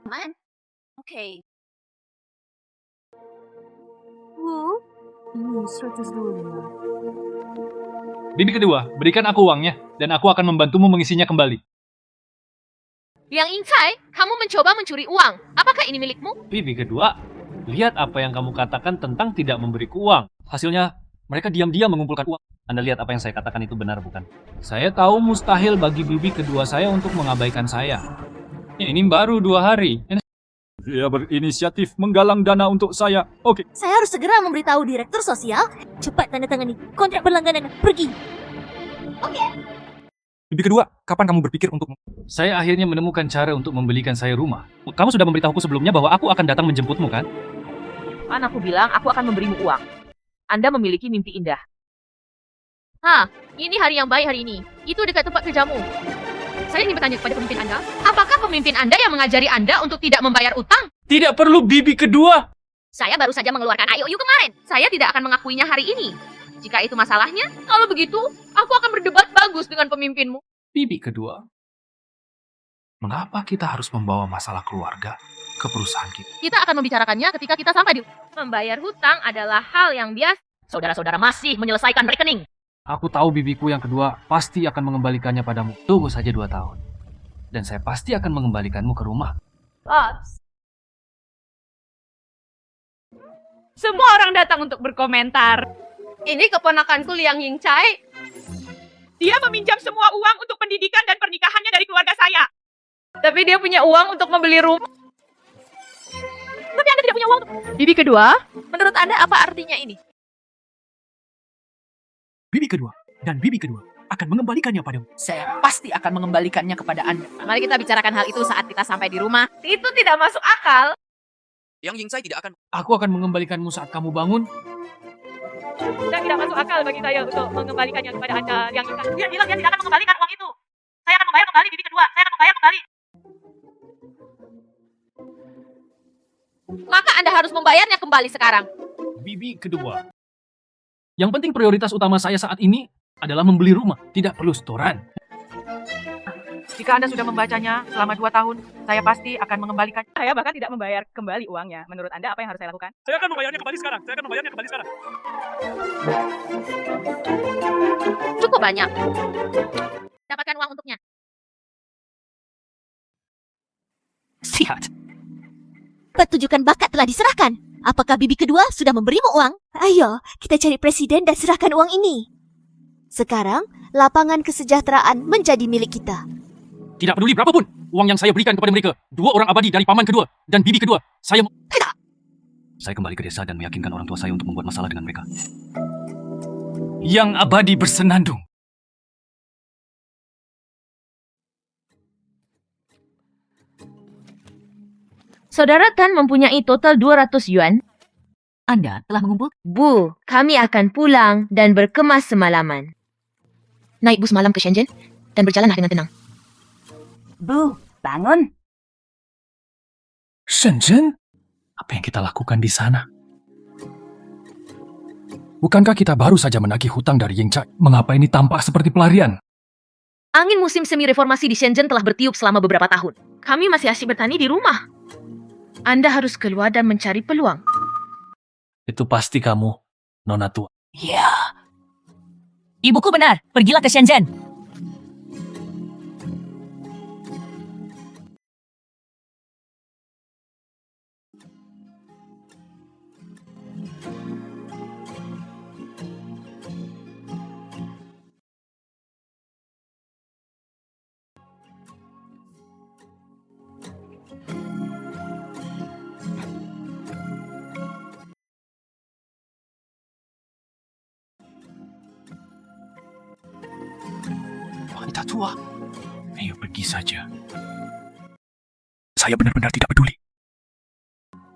S6: Man. Oke.
S3: Bibi kedua, berikan aku uangnya, dan aku akan membantumu mengisinya kembali.
S9: Liang Yingcai, kamu mencoba mencuri uang. Apakah ini milikmu?
S3: Bibi kedua, lihat apa yang kamu katakan tentang tidak memberiku uang. Hasilnya, mereka diam-diam mengumpulkan uang. Anda lihat apa yang saya katakan itu benar, bukan? Saya tahu mustahil bagi bibi kedua saya untuk mengabaikan saya. Ini baru 2 hari. Dia berinisiatif menggalang dana untuk saya. Oke.
S6: Saya harus segera memberitahu direktur sosial. Cepat tanda tangani kontrak berlangganan. Pergi.
S10: Bibi kedua, kapan kamu berpikir untuk...
S3: Saya akhirnya menemukan cara untuk membelikan saya rumah. Kamu sudah memberitahuku sebelumnya bahwa aku akan datang menjemputmu, kan?
S9: Kan aku bilang aku akan memberimu uang. Anda memiliki mimpi indah. Ini hari yang baik hari ini. Itu dekat tempat kerjamu. Saya ingin bertanya kepada pemimpin Anda. Apakah pemimpin Anda yang mengajari Anda untuk tidak membayar utang?
S3: Tidak perlu bibi kedua.
S9: Saya baru saja mengeluarkan IOU kemarin. Saya tidak akan mengakuinya hari ini. Jika itu masalahnya, kalau begitu, aku akan berdebat bagus dengan pemimpinmu.
S10: Bibi kedua, mengapa kita harus membawa masalah keluarga ke perusahaan kita?
S9: Kita akan membicarakannya ketika kita sampai di... Membayar hutang adalah hal yang biasa. Saudara-saudara masih menyelesaikan rekening.
S3: Aku tahu bibiku yang kedua pasti akan mengembalikannya padamu. Tunggu saja 2 tahun. Dan saya pasti akan mengembalikanmu ke rumah.
S9: Semua orang datang untuk berkomentar. Ini keponakanku Liang Yingcai. Dia meminjam semua uang untuk pendidikan dan pernikahannya dari keluarga saya. Tapi dia punya uang untuk membeli rumah. Tapi Anda tidak punya uang. Bibi kedua, menurut Anda apa artinya ini?
S10: Bibi kedua dan bibi kedua akan mengembalikannya padamu.
S2: Saya pasti akan mengembalikannya kepada Anda.
S9: Mari kita bicarakan hal itu saat kita sampai di rumah. Itu tidak masuk akal.
S7: Yang Yingcai tidak akan...
S3: Aku akan mengembalikanmu saat kamu bangun.
S9: Dan tidak masuk akal bagi saya untuk mengembalikannya kepada Anda yang ingin. Dia bilang dia tidak akan mengembalikan uang itu. Saya akan membayar kembali bibi kedua. Saya akan membayar kembali. Maka Anda harus membayarnya kembali sekarang.
S3: Bibi kedua. Yang penting prioritas utama saya saat ini adalah membeli rumah. Tidak perlu setoran.
S9: Jika Anda sudah membacanya selama 2 tahun, saya pasti akan mengembalikan. Saya bahkan tidak membayar kembali uangnya. Menurut Anda apa yang harus saya lakukan?
S3: Saya akan membayarnya kembali sekarang.
S9: Cukup banyak. Dapatkan uang untuknya.
S8: Sihat.
S6: Pertunjukan bakat telah diserahkan. Apakah bibi kedua sudah memberimu uang? Ayo, kita cari presiden dan serahkan uang ini. Sekarang, lapangan kesejahteraan menjadi milik kita.
S3: Tidak peduli berapapun uang yang saya berikan kepada mereka. 2 orang abadi dari paman kedua dan bibi kedua. Tidak. Saya kembali ke desa dan meyakinkan orang tua saya untuk membuat masalah dengan mereka. Yang abadi bersenandung.
S1: Saudara Tan mempunyai total 200 yuan.
S2: Anda telah mengumpul?
S1: Bu, kami akan pulang dan berkemas semalaman. Naik bus malam ke Shenzhen dan berjalanlah dengan tenang.
S2: Bu, bangun.
S10: Shenzhen? Apa yang kita lakukan di sana? Bukankah kita baru saja menagih hutang dari Yingcai? Mengapa ini tampak seperti pelarian?
S1: Angin musim semi reformasi di Shenzhen telah bertiup selama beberapa tahun. Kami masih asyik bertani di rumah. Anda harus keluar dan mencari peluang.
S3: Itu pasti kamu, Nona tua.
S2: Ya. Ibuku benar. Pergilah ke Shenzhen.
S10: Wanita tua. Ayo pergi saja. Saya benar-benar tidak peduli.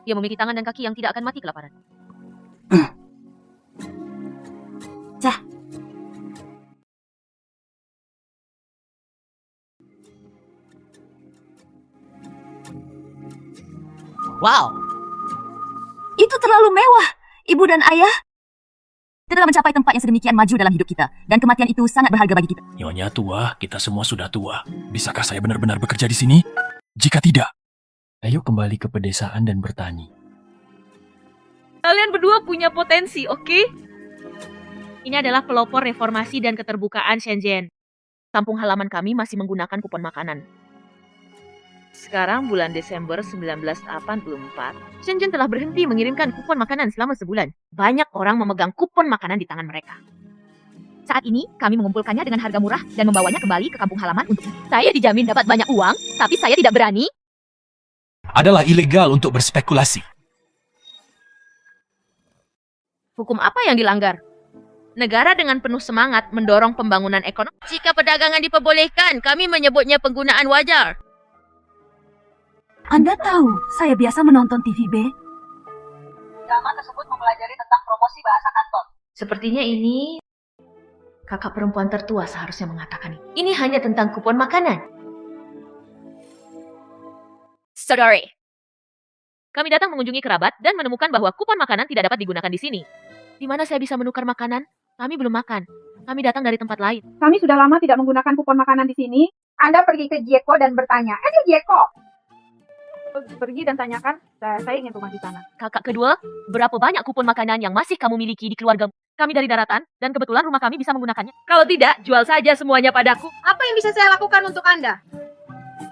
S1: Dia memiliki tangan dan kaki yang tidak akan mati kelaparan.
S8: Wow,
S6: Itu terlalu mewah, Ibu dan Ayah. Kita telah mencapai tempat yang sedemikian maju dalam hidup kita, dan kematian itu sangat berharga bagi kita.
S10: Nyonya tua, kita semua sudah tua. Bisakah saya benar-benar bekerja di sini? Jika tidak, ayo kembali ke pedesaan dan bertani.
S9: Kalian berdua punya potensi, oke? Ini adalah pelopor reformasi dan keterbukaan Shenzhen. Kampung halaman kami masih menggunakan kupon makanan. Sekarang bulan Desember 1984, Shenzhen telah berhenti mengirimkan kupon makanan selama sebulan. Banyak orang memegang kupon makanan di tangan mereka. Saat ini, kami mengumpulkannya dengan harga murah dan membawanya kembali ke kampung halaman untuk... Saya dijamin dapat banyak uang, tapi saya tidak berani.
S10: Adalah ilegal untuk berspekulasi.
S9: Hukum apa yang dilanggar? Negara dengan penuh semangat mendorong pembangunan ekonomi. Jika perdagangan diperbolehkan, kami menyebutnya penggunaan wajar.
S6: Anda tahu, saya biasa menonton TVB.
S2: Drama tersebut mempelajari tentang promosi bahasa kantor.
S1: Sepertinya ini kakak perempuan tertua seharusnya mengatakan ini. Ini hanya tentang kupon makanan.
S9: Sorry. Kami datang mengunjungi kerabat dan menemukan bahwa kupon makanan tidak dapat digunakan di sini.
S1: Di mana saya bisa menukar makanan? Kami belum makan. Kami datang dari tempat lain.
S12: Kami sudah lama tidak menggunakan kupon makanan di sini. Anda pergi ke Jieko dan bertanya, Jieko. Pergi dan tanyakan, saya ingin rumah di sana.
S1: Kakak kedua, berapa banyak kupon makanan yang masih kamu miliki di keluargamu? Kami dari daratan, dan kebetulan rumah kami bisa menggunakannya.
S9: Kalau tidak, jual saja semuanya padaku.
S12: Apa yang bisa saya lakukan untuk Anda?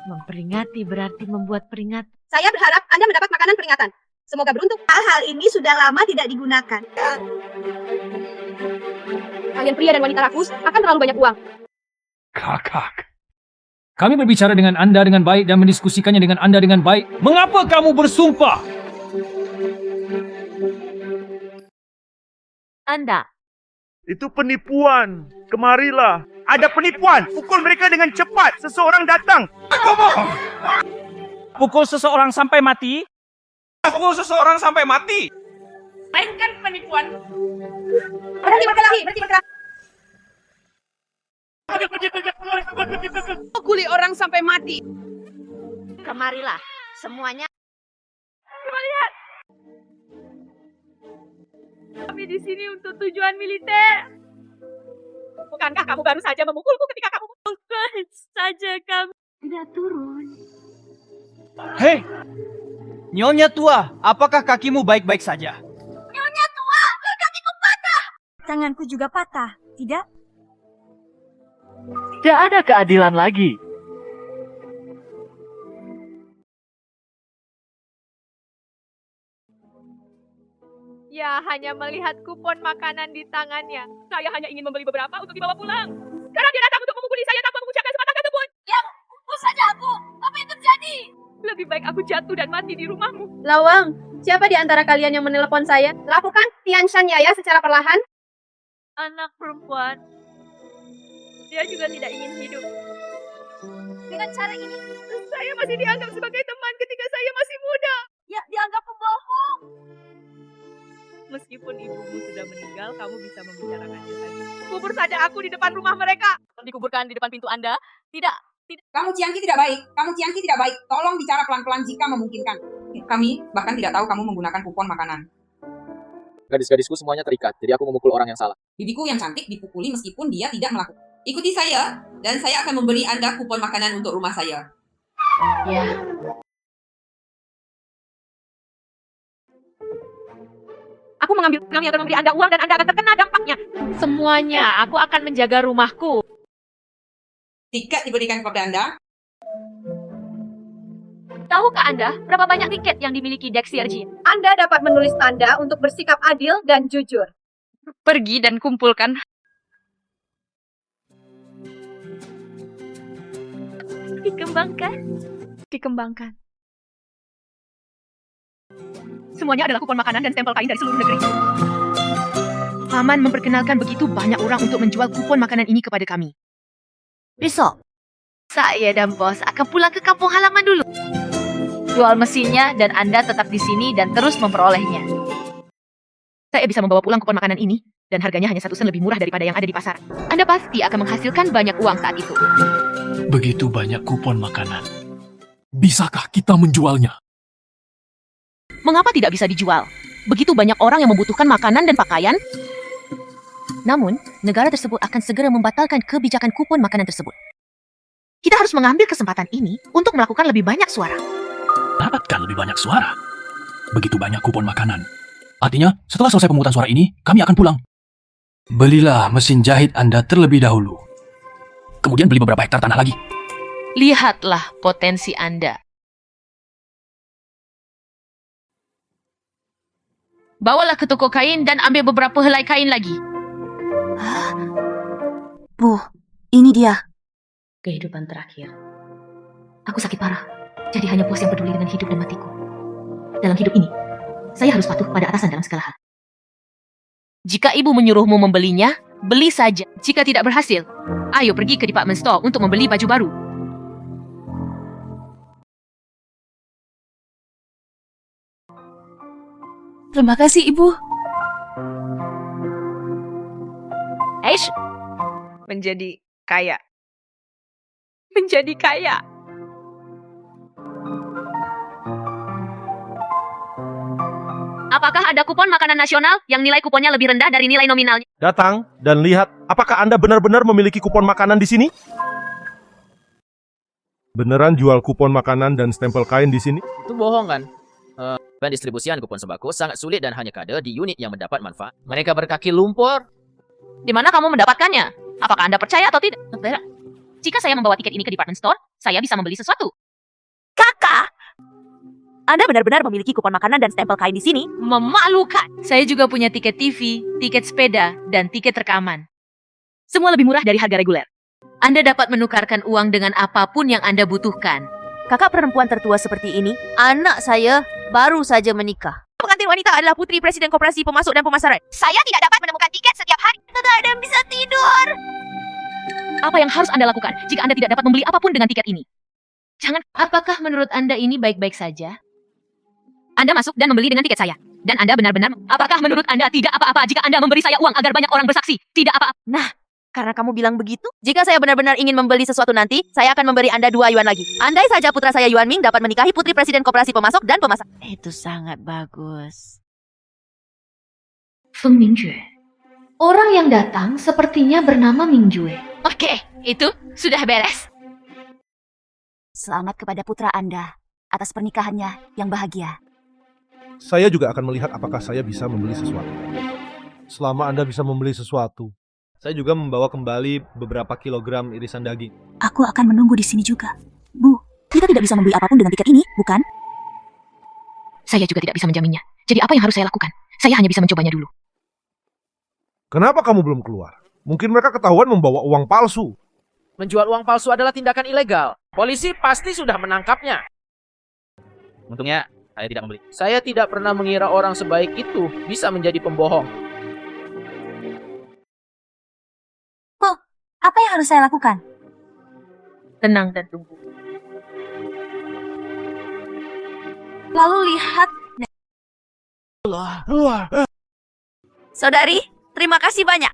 S1: Memperingati berarti membuat peringat.
S12: Saya berharap Anda mendapat makanan peringatan. Semoga beruntung.
S6: Hal ini sudah lama tidak digunakan.
S12: Kalian pria dan wanita rakus akan terlalu banyak uang.
S3: Kakak. Kami berbicara dengan Anda dengan baik dan mendiskusikannya dengan Anda dengan baik. Mengapa kamu bersumpah?
S1: Anda.
S7: Itu penipuan. Kemarilah. Ada penipuan. Pukul mereka dengan cepat. Seseorang datang.
S5: Pukul seseorang sampai mati? Pukul seseorang sampai mati?
S9: Mainkan penipuan.
S12: Berhenti berkelahi, berhenti berkelahi.
S9: Pukuli orang sampai mati.
S2: Kemarilah, semuanya.
S9: Coba lihat. Kami di sini untuk tujuan militer. Bukankah kamu baru saja memukulku ketika kamu bukan saja kami.
S6: Tidak turun.
S5: Hei, Nyonya tua, apakah kakimu baik-baik saja?
S6: Nyonya tua, kakiku patah. Tanganku juga patah, tidak?
S5: Tidak ada keadilan lagi.
S9: Ya, hanya melihat kupon makanan di tangannya. Saya hanya ingin membeli beberapa untuk dibawa pulang. Sekarang dia datang untuk memukuli saya tanpa mengucapkan sepatah kata pun.
S6: Ya, pukul saja aku. Apa yang terjadi?
S9: Lebih baik aku jatuh dan mati di rumahmu.
S12: Lawang, siapa di antara kalian yang menelepon saya? Lakukan Tianshan Yaya secara perlahan.
S9: Anak perempuan. Dia juga tidak ingin hidup.
S6: Dengan cara ini,
S9: Saya masih dianggap sebagai teman ketika saya masih muda.
S6: ya dianggap pembohong.
S9: Meskipun ibumu sudah meninggal, kamu bisa membicarakannya lagi. Kubur saja aku di depan rumah mereka. Dikuburkan di depan pintu Anda. Tidak.
S12: Kamu Ciangki tidak baik. Kamu Ciangki tidak baik. Tolong bicara pelan-pelan jika memungkinkan. Kami bahkan tidak tahu kamu menggunakan kupon makanan.
S8: Gadis-gadisku semuanya terikat, jadi aku memukul orang yang salah.
S12: Bibiku yang cantik dipukuli meskipun dia tidak melakukan. Ikuti saya, dan saya akan memberi Anda kupon makanan untuk rumah saya.
S1: Ya.
S9: Aku mengambil kami akan memberi Anda uang dan Anda akan terkena dampaknya. Semuanya, aku akan menjaga rumahku.
S12: Tiket diberikan kepada Anda.
S9: Tahukah Anda berapa banyak tiket yang dimiliki Dexierji?
S12: Anda dapat menulis tanda untuk bersikap adil dan jujur.
S9: Pergi dan kumpulkan. Dikembangkan. Semuanya adalah kupon makanan dan stempel kain dari seluruh negeri.
S1: Paman memperkenalkan begitu banyak orang untuk menjual kupon makanan ini kepada kami. Besok, saya dan bos akan pulang ke kampung halaman dulu. Jual mesinnya dan Anda tetap di sini dan terus memperolehnya. Saya bisa membawa pulang kupon makanan ini dan harganya hanya 1 sen lebih murah daripada yang ada di pasar. Anda pasti akan menghasilkan banyak uang saat itu.
S10: Begitu banyak kupon makanan. Bisakah kita menjualnya?
S1: Mengapa tidak bisa dijual? Begitu banyak orang yang membutuhkan makanan dan pakaian. Namun, negara tersebut akan segera membatalkan kebijakan kupon makanan tersebut. Kita harus mengambil kesempatan ini untuk melakukan lebih banyak suara.
S10: Dapatkan lebih banyak suara. Begitu banyak kupon makanan. Artinya, setelah selesai pemungutan suara ini, kami akan pulang. Belilah mesin jahit Anda terlebih dahulu. Kemudian beli beberapa hektar tanah lagi.
S1: Lihatlah potensi Anda. Bawalah ke toko kain dan ambil beberapa helai kain lagi.
S6: Bu, ini dia.
S1: Kehidupan terakhir. Aku sakit parah. Jadi hanya puas yang peduli dengan hidup dan matiku. Dalam hidup ini, saya harus patuh pada atasan dalam segala hal. Jika ibu menyuruhmu membelinya, beli saja. Jika tidak berhasil, ayo pergi ke department store untuk membeli baju baru.
S11: Terima kasih, Ibu.
S9: Eish, menjadi kaya. Menjadi kaya.
S1: Apakah ada kupon makanan nasional yang nilai kuponnya lebih rendah dari nilai nominalnya?
S7: Datang dan lihat apakah Anda benar-benar memiliki kupon makanan di sini? Beneran jual kupon makanan dan stempel kain di sini?
S8: Itu bohong kan? Pendistribusian kupon sembako sangat sulit dan hanya ada di unit yang mendapat manfaat. Mereka berkaki lumpur.
S1: Di mana kamu mendapatkannya? Apakah Anda percaya atau tidak? Jika saya membawa tiket ini ke department store, saya bisa membeli sesuatu.
S6: Kakak! Anda benar-benar memiliki kupon makanan dan stempel kain di sini?
S1: Memalukan. Saya juga punya tiket TV, tiket sepeda, dan tiket rekaman. Semua lebih murah dari harga reguler. Anda dapat menukarkan uang dengan apapun yang Anda butuhkan.
S6: Kakak perempuan tertua seperti ini, anak saya baru saja menikah.
S1: Pengantin wanita adalah putri Presiden Koperasi Pemasok dan Pemasaran.
S2: Saya tidak dapat menemukan tiket setiap hari. Tidak ada yang bisa tidur.
S1: Apa yang harus Anda lakukan jika Anda tidak dapat membeli apapun dengan tiket ini? Jangan. Apakah menurut Anda ini baik-baik saja? Anda masuk dan membeli dengan tiket saya. Dan Anda benar-benar... Apakah menurut Anda tidak apa-apa jika Anda memberi saya uang agar banyak orang bersaksi? Tidak apa-apa.
S6: Nah, karena kamu bilang begitu, jika saya benar-benar ingin membeli sesuatu nanti, saya akan memberi Anda 2 yuan lagi. Andai saja putra saya Yuan Ming dapat menikahi putri Presiden Koperasi Pemasok dan Pemasak.
S2: Itu sangat bagus.
S1: Feng Mingjue. Orang yang datang sepertinya bernama Mingjue.
S2: Oke, itu sudah beres.
S6: Selamat kepada putra Anda atas pernikahannya yang bahagia.
S7: Saya juga akan melihat apakah saya bisa membeli sesuatu. Selama Anda bisa membeli sesuatu, saya juga membawa kembali beberapa kilogram irisan daging.
S6: Aku akan menunggu di sini juga. Bu, kita tidak bisa membeli apapun dengan tiket ini, bukan?
S1: Saya juga tidak bisa menjaminnya. Jadi apa yang harus saya lakukan? Saya hanya bisa mencobanya dulu.
S7: Kenapa kamu belum keluar? Mungkin mereka ketahuan membawa uang palsu.
S8: Menjual uang palsu adalah tindakan ilegal. Polisi pasti sudah menangkapnya. Untungnya, saya tidak membeli. Saya tidak pernah mengira orang sebaik itu bisa menjadi pembohong.
S6: Apa yang harus saya lakukan?
S1: Tenang dan tunggu.
S6: Lalu lihat. Saudari, terima kasih banyak.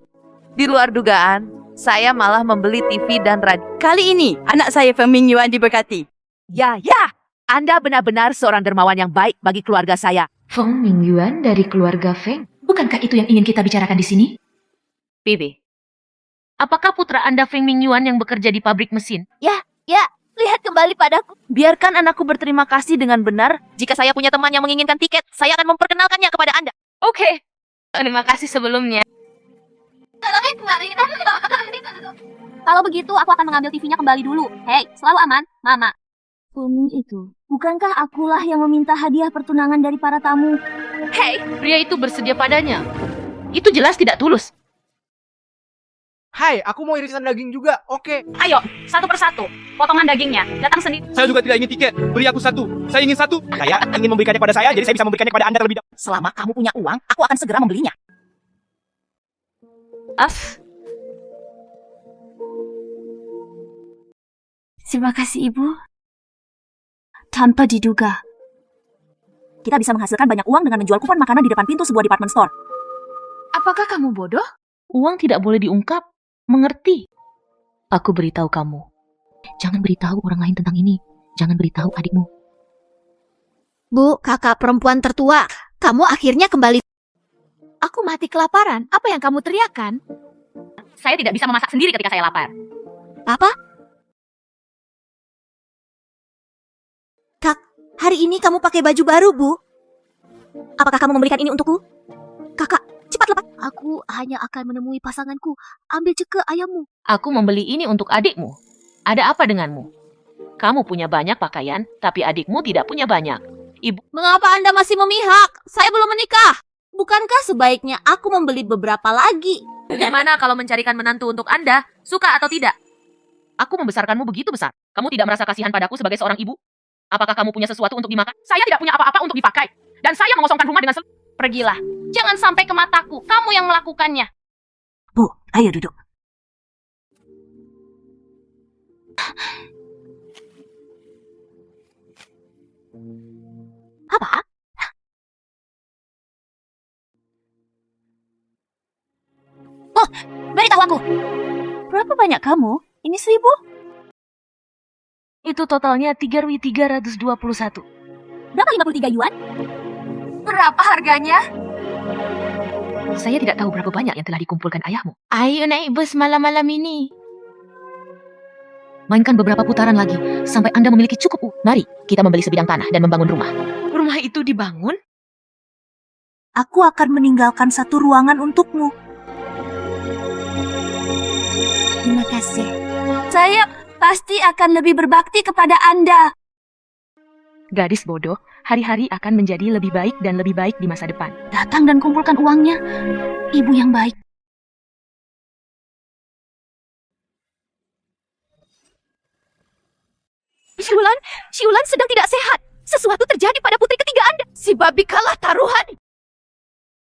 S2: Di luar dugaan, saya malah membeli TV dan radio. Kali ini, anak saya Feng Mingyuan diberkati.
S1: Ya, Anda benar-benar seorang dermawan yang baik bagi keluarga saya. Feng Mingyuan dari keluarga Feng. Bukankah itu yang ingin kita bicarakan di sini? Bibi, apakah putra Anda Feng Mingyuan yang bekerja di pabrik mesin?
S6: Ya, lihat kembali padaku. Biarkan anakku berterima kasih dengan benar. Jika saya punya teman yang menginginkan tiket, saya akan memperkenalkannya kepada Anda.
S1: Oke. Terima kasih sebelumnya.
S6: Kalau begitu, aku akan mengambil TV-nya kembali dulu. Hei, selalu aman, Mama. Itu, bukankah akulah yang meminta hadiah pertunangan dari para tamu?
S1: Hei, pria itu bersedia padanya. Itu jelas tidak tulus.
S5: Hai, aku mau irisan daging juga. Oke.
S1: Ayo, satu persatu. Potongan dagingnya. Datang sendiri.
S5: Saya juga tidak ingin tiket. Beri aku satu. Saya ingin satu. Saya ingin memberikannya kepada saya, jadi saya bisa memberikannya kepada Anda terlebih dahulu.
S6: Selama kamu punya uang, aku akan segera membelinya. Terima kasih, Ibu. Tanpa diduga, kita bisa menghasilkan banyak uang dengan menjual kupon makanan di depan pintu sebuah department store.
S1: Apakah kamu bodoh? Uang tidak boleh diungkap. Mengerti? Aku beritahu kamu. Jangan beritahu orang lain tentang ini. Jangan beritahu adikmu.
S6: Bu, kakak perempuan tertua, kamu akhirnya kembali. Aku mati kelaparan. Apa yang kamu teriakkan?
S2: Saya tidak bisa memasak sendiri ketika saya lapar.
S6: Apa? Kak, hari ini kamu pakai baju baru, Bu. Apakah kamu memberikan ini untukku? Kakak, cepat lepas. Aku hanya akan menemui pasanganku. Ambil ceke ayammu.
S1: Aku membeli ini untuk adikmu. Ada apa denganmu? Kamu punya banyak pakaian, tapi adikmu tidak punya banyak. Ibu,
S6: Mengapa Anda masih memihak? Saya belum menikah. Bukankah sebaiknya aku membeli beberapa lagi?
S1: bagaimana kalau mencarikan menantu untuk Anda? Suka atau tidak? Aku membesarkanmu begitu besar. Kamu tidak merasa kasihan padaku sebagai seorang ibu? Apakah kamu punya sesuatu untuk dimakan? Saya tidak punya apa-apa untuk dipakai. Dan saya mengosongkan rumah dengan
S2: Pergilah. Jangan sampai ke mataku. Kamu yang melakukannya.
S6: Bu, ayo duduk. Apa? Oh, beritahu aku. Berapa banyak kamu? Ini 1.000?
S1: Itu totalnya 3.321.
S6: Berapa 53 yuan?
S12: Berapa harganya?
S1: Saya tidak tahu berapa banyak yang telah dikumpulkan ayahmu.
S2: Ayo naik bus malam-malam ini.
S1: Mainkan beberapa putaran lagi, sampai Anda memiliki cukup. Mari, kita membeli sebidang tanah dan membangun rumah.
S9: Rumah itu dibangun?
S6: Aku akan meninggalkan satu ruangan untukmu. Terima kasih. Saya pasti akan lebih berbakti kepada Anda.
S1: Gadis bodoh, hari-hari akan menjadi lebih baik dan lebih baik di masa depan.
S6: Datang dan kumpulkan uangnya. Ibu yang baik. Siulan sedang tidak sehat. Sesuatu terjadi pada putri ketiga Anda. Si babi kalah taruhan.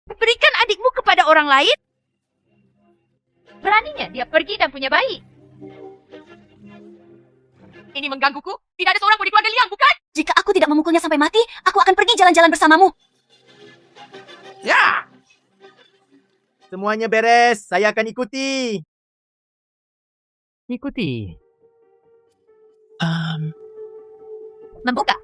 S9: Berikan adikmu kepada orang lain? Beraninya dia pergi dan punya bayi. Ini menggangguku. Tidak ada seorang pun di keluarga Liang, bukan?
S6: Jika aku tidak memukulnya sampai mati, aku akan pergi jalan-jalan bersamamu.
S5: Ya! Semuanya beres, saya akan ikuti.
S8: Ikuti.
S6: Membuka.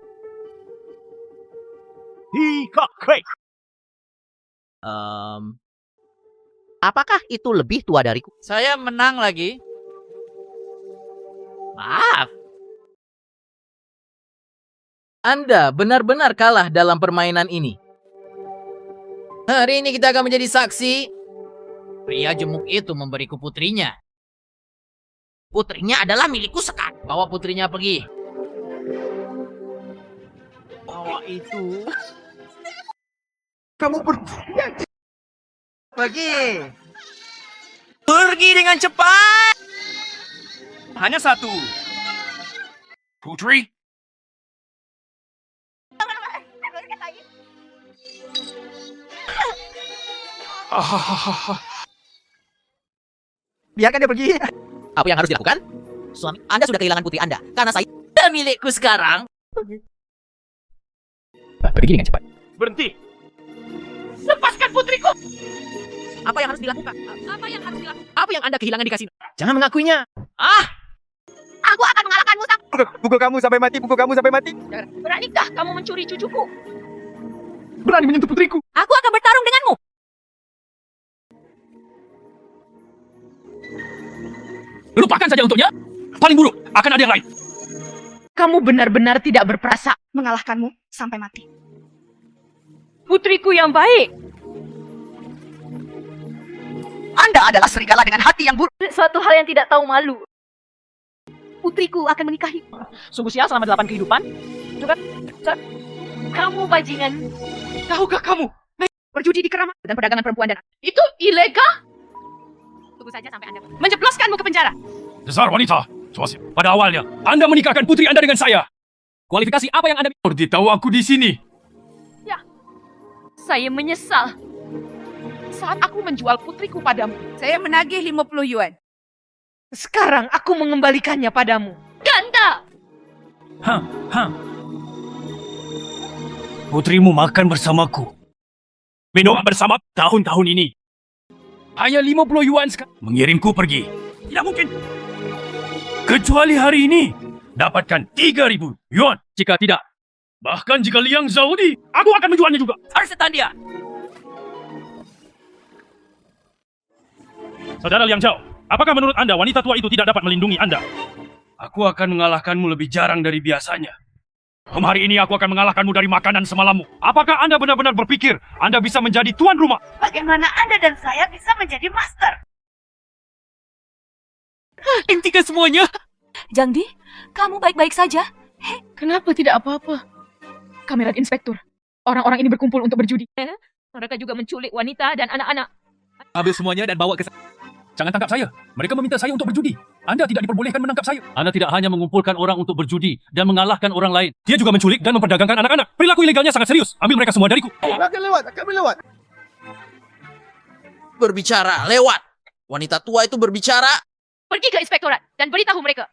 S8: Apakah itu lebih tua dariku?
S13: Saya menang lagi. Maaf.
S8: Anda benar-benar kalah dalam permainan ini.
S13: Hari ini kita akan menjadi saksi. Pria gemuk itu memberiku putrinya. Putrinya adalah milikku sekarang. Bawa putrinya pergi.
S5: Bawa itu. Kamu pergi. Pergi dengan cepat. Hanya satu.
S10: Putri?
S5: Biarkan dia pergi.
S8: Apa yang harus dilakukan? Suami Anda sudah kehilangan putri Anda. Karena saya
S13: Milikku sekarang.
S4: Pergi dengan cepat.
S5: Berhenti.
S9: Lepaskan putriku!
S8: apa yang harus dilakukan?
S9: Apa yang harus dilakukan?
S8: Apa yang Anda kehilangan di kasino?
S5: Jangan mengakuinya.
S9: Aku akan mengalahkanmu.
S5: Pukul kamu sampai mati, pukul kamu sampai mati.
S9: Beranikah kamu mencuri cucuku?
S5: Berani menyentuh putriku.
S6: Aku akan bertarung denganmu.
S10: Lupakan saja untuknya. Paling buruk, akan ada yang lain.
S9: Kamu benar-benar tidak berperasa.
S12: Mengalahkanmu sampai mati.
S9: Putriku yang baik.
S6: Anda adalah serigala dengan hati yang buruk.
S9: Suatu hal yang tidak tahu malu.
S6: Putriku akan menikahi.
S8: Sungguh sial selama 8 kehidupan.
S9: Kamu bajingan. Tahukah kamu? Berjudi di keramat dan perdagangan perempuan dan itu ilegal. Tunggu saja sampai Anda menjebloskanmu ke penjara.
S10: Dasar wanita. Pada awalnya, Anda menikahkan putri Anda dengan saya.
S3: Kualifikasi apa yang Anda
S10: Beritahu aku di sini.
S9: Saya menyesal saat aku menjual putriku padamu.
S12: Saya menagih 50 yuan.
S9: Sekarang aku mengembalikannya padamu. Ganda!
S10: Putrimu makan bersamaku. Minum bersama tahun-tahun ini. Hanya 50 yuan sekali. Mengirimku pergi. Tidak mungkin. Kecuali hari ini. Dapatkan 3.000 yuan.
S3: Jika tidak, Bahkan jika Liang Zaudi, aku akan menjualnya juga.
S13: Arsetan dia.
S3: Saudara Liang Zhao, apakah menurut Anda wanita tua itu tidak dapat melindungi Anda? Aku akan mengalahkanmu lebih jarang dari biasanya. Hari ini aku akan mengalahkanmu dari makanan semalammu. Apakah Anda benar-benar berpikir Anda bisa menjadi tuan rumah?
S6: Bagaimana Anda dan saya bisa menjadi master?
S13: Hentikan semuanya.
S1: Jangdi, kamu baik-baik saja?
S9: Kenapa tidak apa-apa? Kamerat Inspektur, orang-orang ini berkumpul untuk berjudi.
S2: Mereka juga menculik wanita dan anak-anak.
S5: Ambil semuanya dan bawa ke
S3: Jangan tangkap saya. Mereka meminta saya untuk berjudi. Anda tidak diperbolehkan menangkap saya. Anda tidak hanya mengumpulkan orang untuk berjudi dan mengalahkan orang lain. Dia juga menculik dan memperdagangkan anak-anak. Perilaku ilegalnya sangat serius. Ambil mereka semua dariku.
S5: Akan lewat.
S8: Berbicara lewat. Wanita tua itu berbicara.
S9: Pergi ke inspektorat dan beritahu mereka.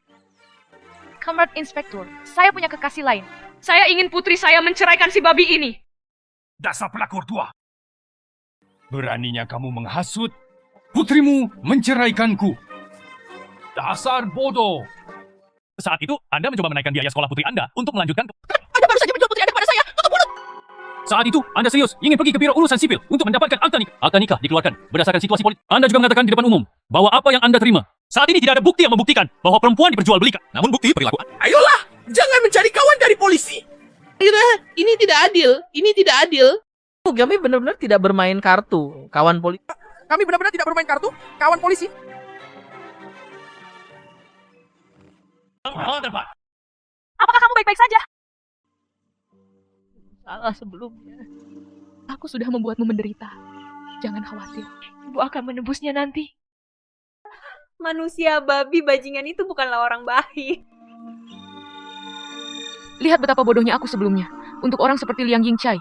S9: Kamerat Inspektur, saya punya kekasih lain. Saya ingin putri saya menceraikan si babi ini.
S3: Dasar pelakor tua. Beraninya kamu menghasut putrimu menceraikanku. Dasar bodoh. Saat itu, Anda mencoba menaikkan biaya sekolah putri Anda untuk melanjutkan.
S13: Anda baru saja menjual putri Anda kepada saya. Tutup mulut.
S3: Saat itu, Anda serius ingin pergi ke biro urusan sipil untuk mendapatkan akta nikah. Akta nikah dikeluarkan berdasarkan situasi politik. Anda juga mengatakan di depan umum bahwa apa yang Anda terima saat ini tidak ada bukti yang membuktikan bahwa perempuan diperjualbelikan. Namun bukti perilaku.
S8: Ayolah, jangan mencari kawan dari polisi. Ini tidak adil. Ini tidak adil. Kami benar-benar tidak bermain kartu, kawan polisi.
S13: Kami benar-benar tidak bermain kartu, kawan polisi.
S9: Apakah kamu baik-baik saja?
S2: Salah sebelumnya.
S9: Aku sudah membuatmu menderita. Jangan khawatir. Ibu akan menebusnya nanti.
S12: Manusia babi bajingan itu bukanlah orang baik.
S9: Lihat betapa bodohnya aku sebelumnya. Untuk orang seperti Liang Yingchai.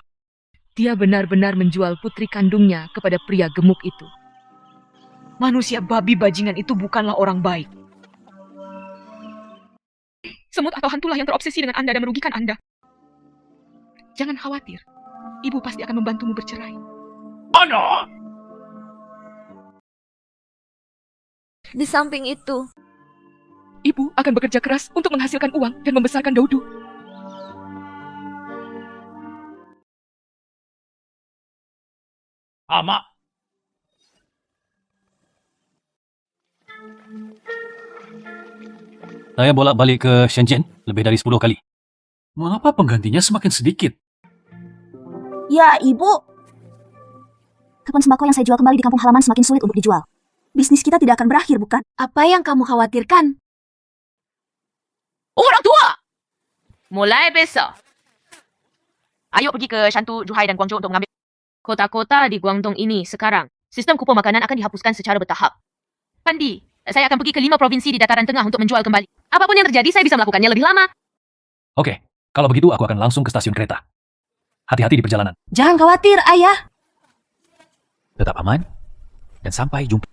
S9: Dia benar-benar menjual putri kandungnya kepada pria gemuk itu. Manusia babi bajingan itu bukanlah orang baik. Semut atau hantulah yang terobsesi dengan Anda dan merugikan Anda. Jangan khawatir. Ibu pasti akan membantumu bercerai.
S3: Ana!
S6: Di samping itu,
S9: Ibu akan bekerja keras untuk menghasilkan uang dan membesarkan Doudu.
S3: Ama. Saya bolak-balik ke Shenzhen lebih dari 10 kali. Mengapa penggantinya semakin sedikit?
S6: ya Ibu. Kapan sembako yang saya jual kembali di kampung halaman semakin sulit untuk dijual. Bisnis kita tidak akan berakhir, bukan? Apa yang kamu khawatirkan?
S2: Orang tua! Mulai besok. Ayo pergi ke Shantou, Zhuhai dan Guangzhou untuk mengambil kota-kota di Guangdong ini sekarang. Sistem kupon makanan akan dihapuskan secara bertahap. Pandi, saya akan pergi ke 5 provinsi di dataran tengah untuk menjual kembali. Apapun yang terjadi, saya bisa melakukannya lebih lama.
S10: Oke, kalau begitu aku akan langsung ke stasiun kereta. Hati-hati di perjalanan.
S6: Jangan khawatir, Ayah.
S10: Tetap aman, dan sampai jumpa.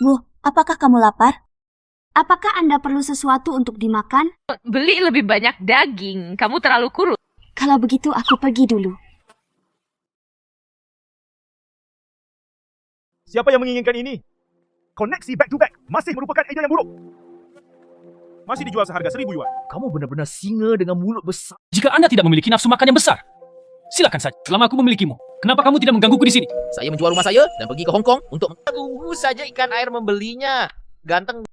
S6: Bu, apakah kamu lapar? Apakah Anda perlu sesuatu untuk dimakan?
S2: Beli lebih banyak daging. Kamu terlalu kurus.
S6: Kalau begitu, aku pergi dulu.
S5: Siapa yang menginginkan ini? Koneksi back to back masih merupakan ide yang buruk. Masih dijual seharga 1.000 yuan.
S8: Kamu benar-benar singa dengan mulut besar.
S3: Jika Anda tidak memiliki nafsu makan yang besar, silakan saja. Selama aku memilikimu, kenapa kamu tidak menggangguku di sini?
S8: Saya menjual rumah saya dan pergi ke Hong Kong untuk... Tunggu saja ikan air membelinya. Ganteng.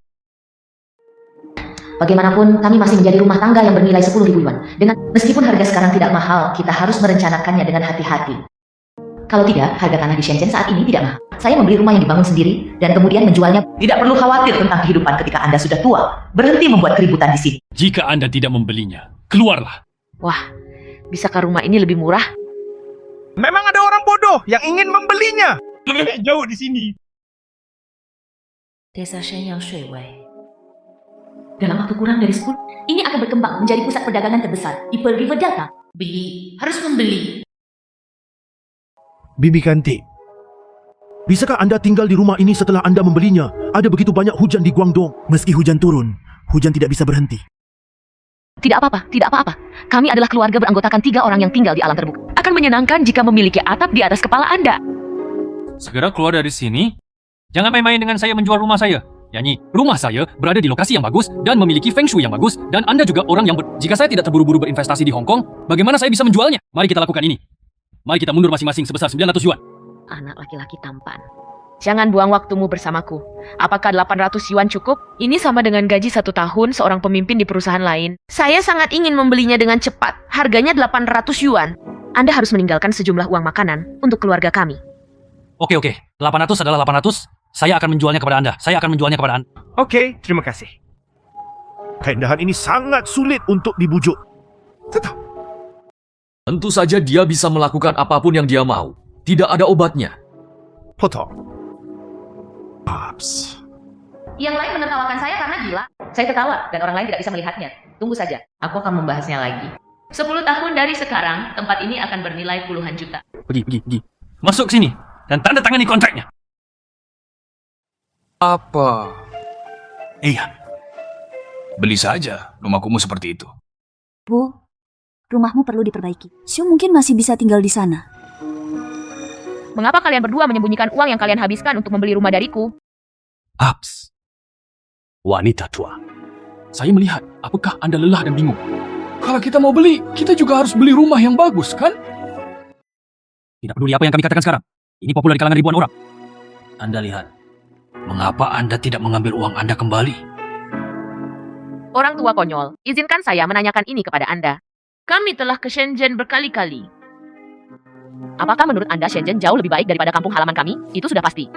S1: Bagaimanapun, kami masih menjadi rumah tangga yang bernilai 10.000 yuan. Meskipun harga sekarang tidak mahal, kita harus merencanakannya dengan hati-hati. Kalau tidak, harga tanah di Shenzhen saat ini tidak mahal. Saya membeli rumah yang dibangun sendiri dan kemudian menjualnya. Tidak perlu khawatir tentang kehidupan ketika Anda sudah tua. Berhenti membuat keributan di sini.
S3: Jika Anda tidak membelinya, keluarlah.
S2: Wah, bisakah rumah ini lebih murah?
S5: Memang ada orang bodoh yang ingin membelinya. Lebih jauh di sini.
S1: Desa Shenyang Shuiwei. Dalam waktu kurang dari 10, ini akan berkembang menjadi pusat perdagangan terbesar di Pearl River Delta.
S2: Beli, harus membeli.
S14: Bibi Kantik, bisakah Anda tinggal di rumah ini setelah Anda membelinya? Ada begitu banyak hujan di Guangdong. Meski hujan turun, hujan tidak bisa berhenti.
S1: Tidak apa-apa, tidak apa-apa. Kami adalah keluarga beranggotakan 3 orang yang tinggal di alam terbuka. Akan menyenangkan jika memiliki atap di atas kepala Anda.
S3: Segera keluar dari sini. Jangan main-main dengan saya menjual rumah saya. Yani, rumah saya berada di lokasi yang bagus dan memiliki feng shui yang bagus dan Anda juga orang yang jika saya tidak terburu-buru berinvestasi di Hong Kong, bagaimana saya bisa menjualnya? Mari kita lakukan ini. Mari kita mundur masing-masing sebesar 900 yuan.
S1: Anak laki-laki tampan. Jangan buang waktumu bersamaku. Apakah 800 yuan cukup? Ini sama dengan gaji 1 tahun seorang pemimpin di perusahaan lain. Saya sangat ingin membelinya dengan cepat. Harganya 800 yuan. Anda harus meninggalkan sejumlah uang makanan untuk keluarga kami.
S3: Oke. 800 adalah 800. Saya akan menjualnya kepada Anda.
S5: Oke, terima kasih. Keindahan ini sangat sulit untuk dibujuk.
S15: Tentu saja dia bisa melakukan apapun yang dia mau. Tidak ada obatnya.
S5: Potong. Paps.
S1: Yang lain menertawakan saya karena gila. Saya tertawa dan orang lain tidak bisa melihatnya. Tunggu saja, aku akan membahasnya lagi. 10 tahun dari sekarang, tempat ini akan bernilai puluhan juta.
S3: Pergi. Masuk sini dan tanda tangani kontraknya.
S10: Apa? Iya. Beli saja rumah kumuh seperti itu.
S6: Bu, rumahmu perlu diperbaiki. Xiu mungkin masih bisa tinggal di sana.
S1: Mengapa kalian berdua menyembunyikan uang yang kalian habiskan untuk membeli rumah dariku?
S10: Ups. Wanita tua. Saya melihat, apakah Anda lelah dan bingung? Kalau kita mau beli, kita juga harus beli rumah yang bagus, kan?
S3: Tidak peduli apa yang kami katakan sekarang. Ini populer di kalangan ribuan orang.
S4: Anda lihat.
S10: Mengapa Anda tidak mengambil uang Anda kembali?
S1: Orang tua konyol, izinkan saya menanyakan ini kepada Anda. Kami telah ke Shenzhen berkali-kali. Apakah menurut Anda Shenzhen jauh lebih baik daripada kampung halaman kami? Itu sudah pasti.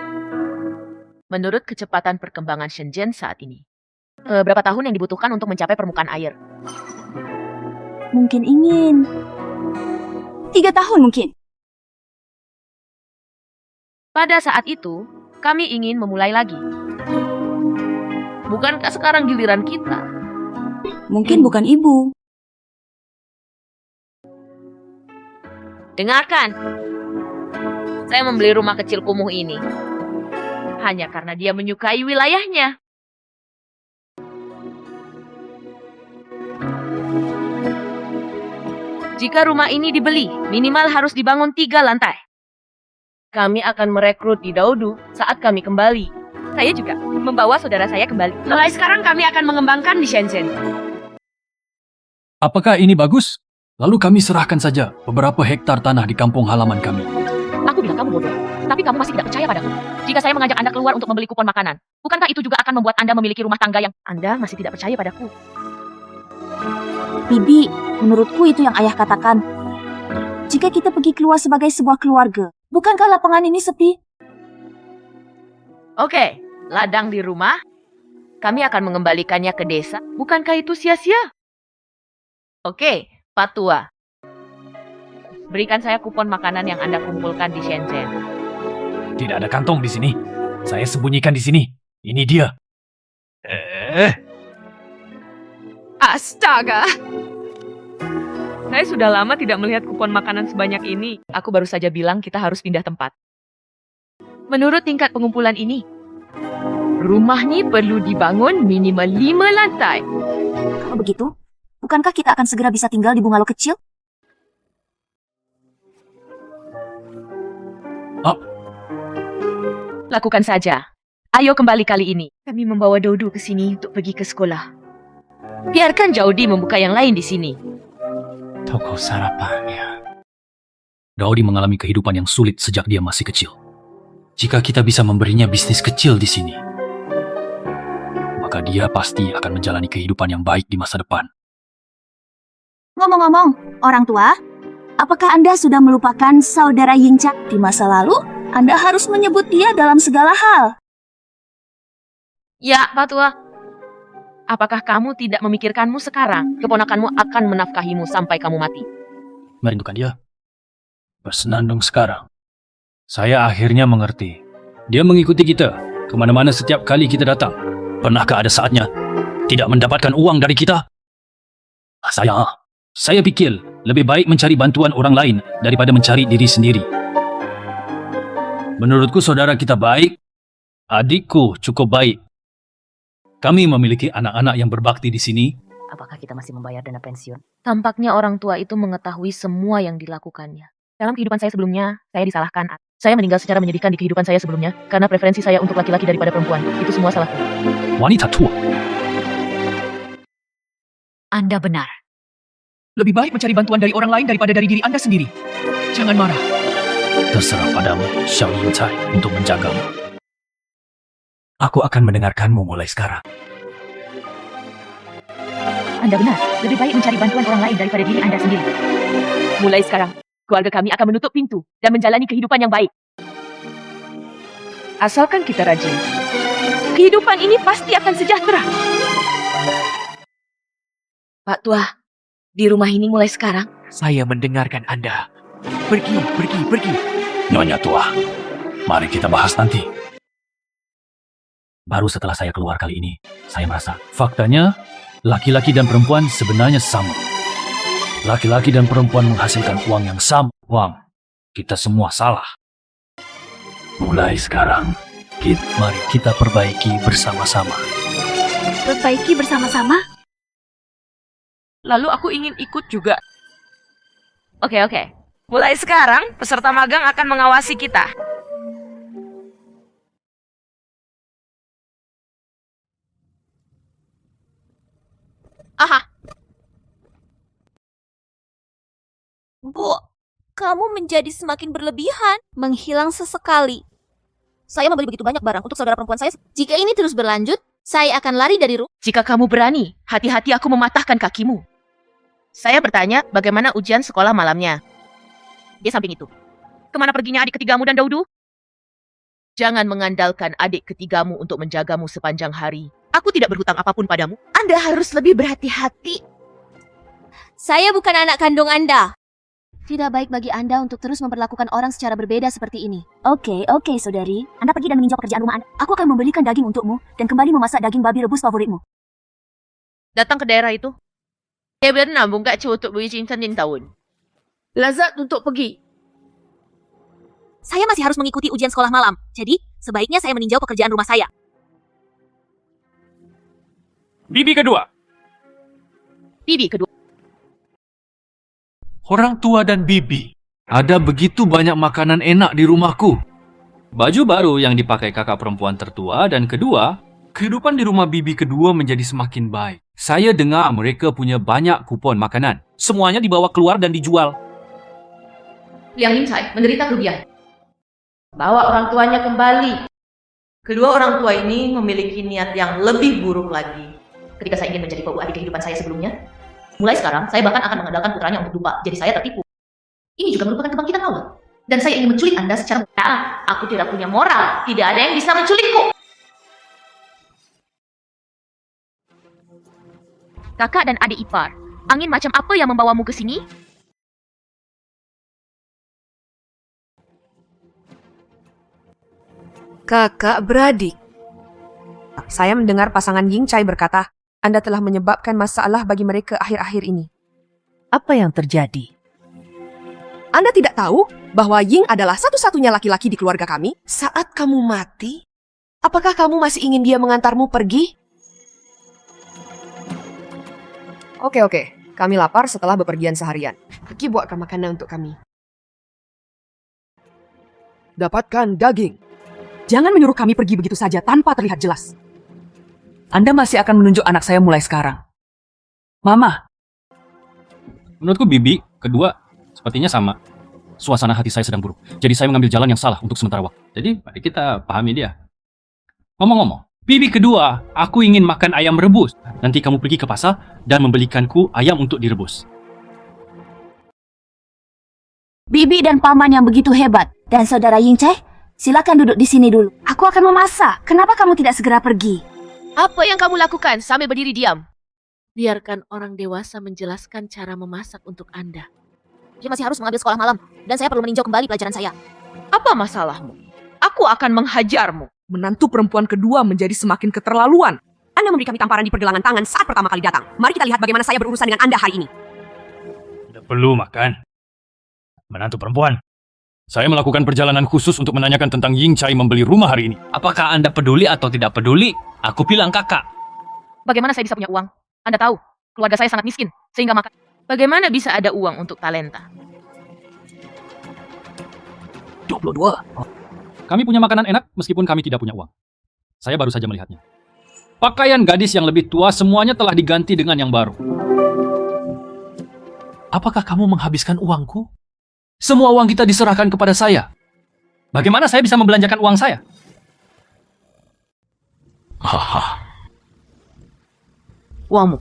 S1: Menurut kecepatan perkembangan Shenzhen saat ini, berapa tahun yang dibutuhkan untuk mencapai permukaan air?
S6: Mungkin ingin 3 tahun mungkin.
S1: Pada saat itu, kami ingin memulai lagi. Bukankah sekarang giliran kita?
S6: Mungkin bukan ibu.
S1: Dengarkan. Saya membeli rumah kecil kumuh ini hanya karena dia menyukai wilayahnya. Jika rumah ini dibeli, minimal harus dibangun 3 lantai. Kami akan merekrut di Daudu saat kami kembali. Saya juga membawa saudara saya kembali. Mulai sekarang kami akan mengembangkan di Shenzhen.
S3: Apakah ini bagus? Lalu kami serahkan saja beberapa hektar tanah di kampung halaman kami.
S1: Aku bilang kamu bodoh, tapi kamu masih tidak percaya padaku. Jika saya mengajak Anda keluar untuk membeli kupon makanan, bukankah itu juga akan membuat Anda memiliki rumah tangga yang Anda masih tidak percaya padaku?
S6: Bibi, menurutku itu yang ayah katakan. Jika kita pergi keluar sebagai sebuah keluarga, bukankah lapangan ini sepi?
S1: Oke, ladang di rumah. Kami akan mengembalikannya ke desa. Bukankah itu sia-sia? Oke, Pak Tua. Berikan saya kupon makanan yang Anda kumpulkan di Shenzhen.
S10: Tidak ada kantong di sini. Saya sembunyikan di sini. Ini dia.
S9: Astaga! Saya sudah lama tidak melihat kupon makanan sebanyak ini.
S1: Aku baru saja bilang kita harus pindah tempat. Menurut tingkat pengumpulan ini, rumah ini perlu dibangun minimal 5 lantai.
S6: Kalau begitu, bukankah kita akan segera bisa tinggal di bungalow kecil?
S1: Lakukan saja. Ayo kembali kali ini. Kami membawa Dodo ke sini untuk pergi ke sekolah. Biarkan Jaudi membuka yang lain di sini.
S3: Toko sarapannya. Daudi mengalami kehidupan yang sulit sejak dia masih kecil. Jika kita bisa memberinya bisnis kecil di sini, maka dia pasti akan menjalani kehidupan yang baik di masa depan.
S6: Ngomong-ngomong, orang tua, apakah Anda sudah melupakan saudara Yingcha? Di masa lalu, Anda harus menyebut dia dalam segala hal.
S1: Ya, Pak Tua. Apakah kamu tidak memikirkanmu sekarang? Keponakanmu akan menafkahimu sampai kamu mati.
S3: Merindukan dia. Bersenandung sekarang. Saya akhirnya mengerti. Dia mengikuti kita kemana-mana setiap kali kita datang. Pernahkah ada saatnya tidak mendapatkan uang dari kita? Saya pikir lebih baik mencari bantuan orang lain daripada mencari diri sendiri. Menurutku saudara kita baik, adikku cukup baik. Kami memiliki anak-anak yang berbakti di sini.
S1: Apakah kita masih membayar dana pensiun? Tampaknya orang tua itu mengetahui semua yang dilakukannya. Dalam kehidupan saya sebelumnya, saya disalahkan. Saya meninggal secara menyedihkan di kehidupan saya sebelumnya karena preferensi saya untuk laki-laki daripada perempuan. Itu semua salahku.
S10: Wanita tua.
S6: Anda benar.
S13: Lebih baik mencari bantuan dari orang lain daripada dari diri Anda sendiri. Jangan marah.
S10: Terserah padamu, Xiao Yingcai, untuk menjagamu. Aku akan mendengarkanmu mulai sekarang.
S1: Anda benar. Lebih baik mencari bantuan orang lain daripada diri Anda sendiri. Mulai sekarang, keluarga kami akan menutup pintu dan menjalani kehidupan yang baik.
S9: Asalkan kita rajin, kehidupan ini pasti akan sejahtera.
S1: Pak Tua, di rumah ini mulai sekarang.
S13: Saya mendengarkan Anda. Pergi.
S10: Nyonya tua, mari kita bahas nanti. Baru setelah saya keluar kali ini, saya merasa faktanya laki-laki dan perempuan sebenarnya sama. Laki-laki dan perempuan menghasilkan uang yang sama. Uang, kita semua salah. Mulai sekarang, mari kita perbaiki bersama-sama.
S6: Perbaiki bersama-sama?
S9: Lalu aku ingin ikut juga. Oke. Mulai sekarang, peserta magang akan mengawasi kita.
S2: Aha. Bu, kamu menjadi semakin berlebihan, menghilang sesekali. Saya membeli begitu banyak barang untuk saudara perempuan saya. Jika ini terus berlanjut, saya akan lari dari rumah.
S1: Jika kamu berani, hati-hati aku mematahkan kakimu.
S2: Saya bertanya, bagaimana ujian sekolah malamnya? Dia samping itu.
S1: Kemana perginya adik ketigamu dan Daudu?
S2: Jangan mengandalkan adik ketigamu untuk menjagamu sepanjang hari. Aku tidak berhutang apapun padamu. Anda harus lebih berhati-hati. Saya bukan anak kandung Anda.
S6: Tidak baik bagi Anda untuk terus memperlakukan orang secara berbeda seperti ini. Oke, saudari. Anda pergi dan meninjau pekerjaan rumah Anda. Aku akan membelikan daging untukmu dan kembali memasak daging babi rebus favoritmu.
S2: Datang ke daerah itu. Saya benar bukan untuk bercinta tahun.
S9: Lazat untuk pergi.
S2: Saya masih harus mengikuti ujian sekolah malam. Jadi, sebaiknya saya meninjau pekerjaan rumah saya.
S3: Bibi kedua. Orang tua dan bibi. Ada begitu banyak makanan enak di rumahku. Baju baru yang dipakai kakak perempuan tertua dan kedua, kehidupan di rumah bibi kedua menjadi semakin baik. Saya dengar mereka punya banyak kupon makanan. Semuanya dibawa keluar dan dijual.
S1: Liang Yingcai menderita kerugian. Bawa orang tuanya kembali.
S2: Kedua orang tua ini memiliki niat yang lebih buruk lagi.
S1: Ketika saya ingin menjadi adik kehidupan saya sebelumnya, mulai sekarang saya bahkan akan mengandalkan putranya untuk dupa. Jadi saya tertipu. Ini juga merupakan kebangkitan awal. Dan saya ingin menculik Anda secara...
S2: Aku tidak punya moral. Tidak ada yang bisa menculikku.
S1: Kakak dan adik ipar, angin macam apa yang membawamu ke sini?
S11: Kakak beradik. Saya mendengar pasangan Yingcai berkata, Anda telah menyebabkan masalah bagi mereka akhir-akhir ini. Apa yang terjadi? Anda tidak tahu bahwa Ying adalah satu-satunya laki-laki di keluarga kami? Saat kamu mati, apakah kamu masih ingin dia mengantarmu pergi? Oke. Kami lapar setelah bepergian seharian. Pergi buatkan makanan untuk kami. Dapatkan daging. Jangan menyuruh kami pergi begitu saja tanpa terlihat jelas. Anda masih akan menunjuk anak saya mulai sekarang. Mama.
S3: Menurutku bibi kedua sepertinya sama. Suasana hati saya sedang buruk. Jadi saya mengambil jalan yang salah untuk sementara waktu. Jadi mari kita pahami dia. Ngomong-ngomong, bibi kedua, aku ingin makan ayam rebus. Nanti kamu pergi ke pasar dan membelikanku ayam untuk direbus.
S6: Bibi dan paman yang begitu hebat. Dan saudara Yingcai, silakan duduk di sini dulu. Aku akan memasak. Kenapa kamu tidak segera pergi?
S2: Apa yang kamu lakukan sambil berdiri diam? Biarkan orang dewasa menjelaskan cara memasak untuk Anda. Dia masih harus mengambil sekolah malam, dan saya perlu meninjau kembali pelajaran saya.
S9: Apa masalahmu? Aku akan menghajarmu.
S11: Menantu perempuan kedua menjadi semakin keterlaluan. Anda memberi kami tamparan di pergelangan tangan saat pertama kali datang. Mari kita lihat bagaimana saya berurusan dengan Anda hari ini.
S10: Tidak perlu makan. Menantu perempuan.
S3: Saya melakukan perjalanan khusus untuk menanyakan tentang Yingcai membeli rumah hari ini.
S8: Apakah Anda peduli atau tidak peduli? Aku bilang kakak.
S1: Bagaimana saya bisa punya uang? Anda tahu, keluarga saya sangat miskin, sehingga makan.
S2: Bagaimana bisa ada uang untuk talenta?
S3: Kami punya makanan enak meskipun kami tidak punya uang. Saya baru saja melihatnya. Pakaian gadis yang lebih tua semuanya telah diganti dengan yang baru.
S10: Apakah kamu menghabiskan uangku? Semua uang kita diserahkan kepada saya.
S3: Bagaimana saya bisa membelanjakan uang saya?
S10: Haha.
S1: Uangmu.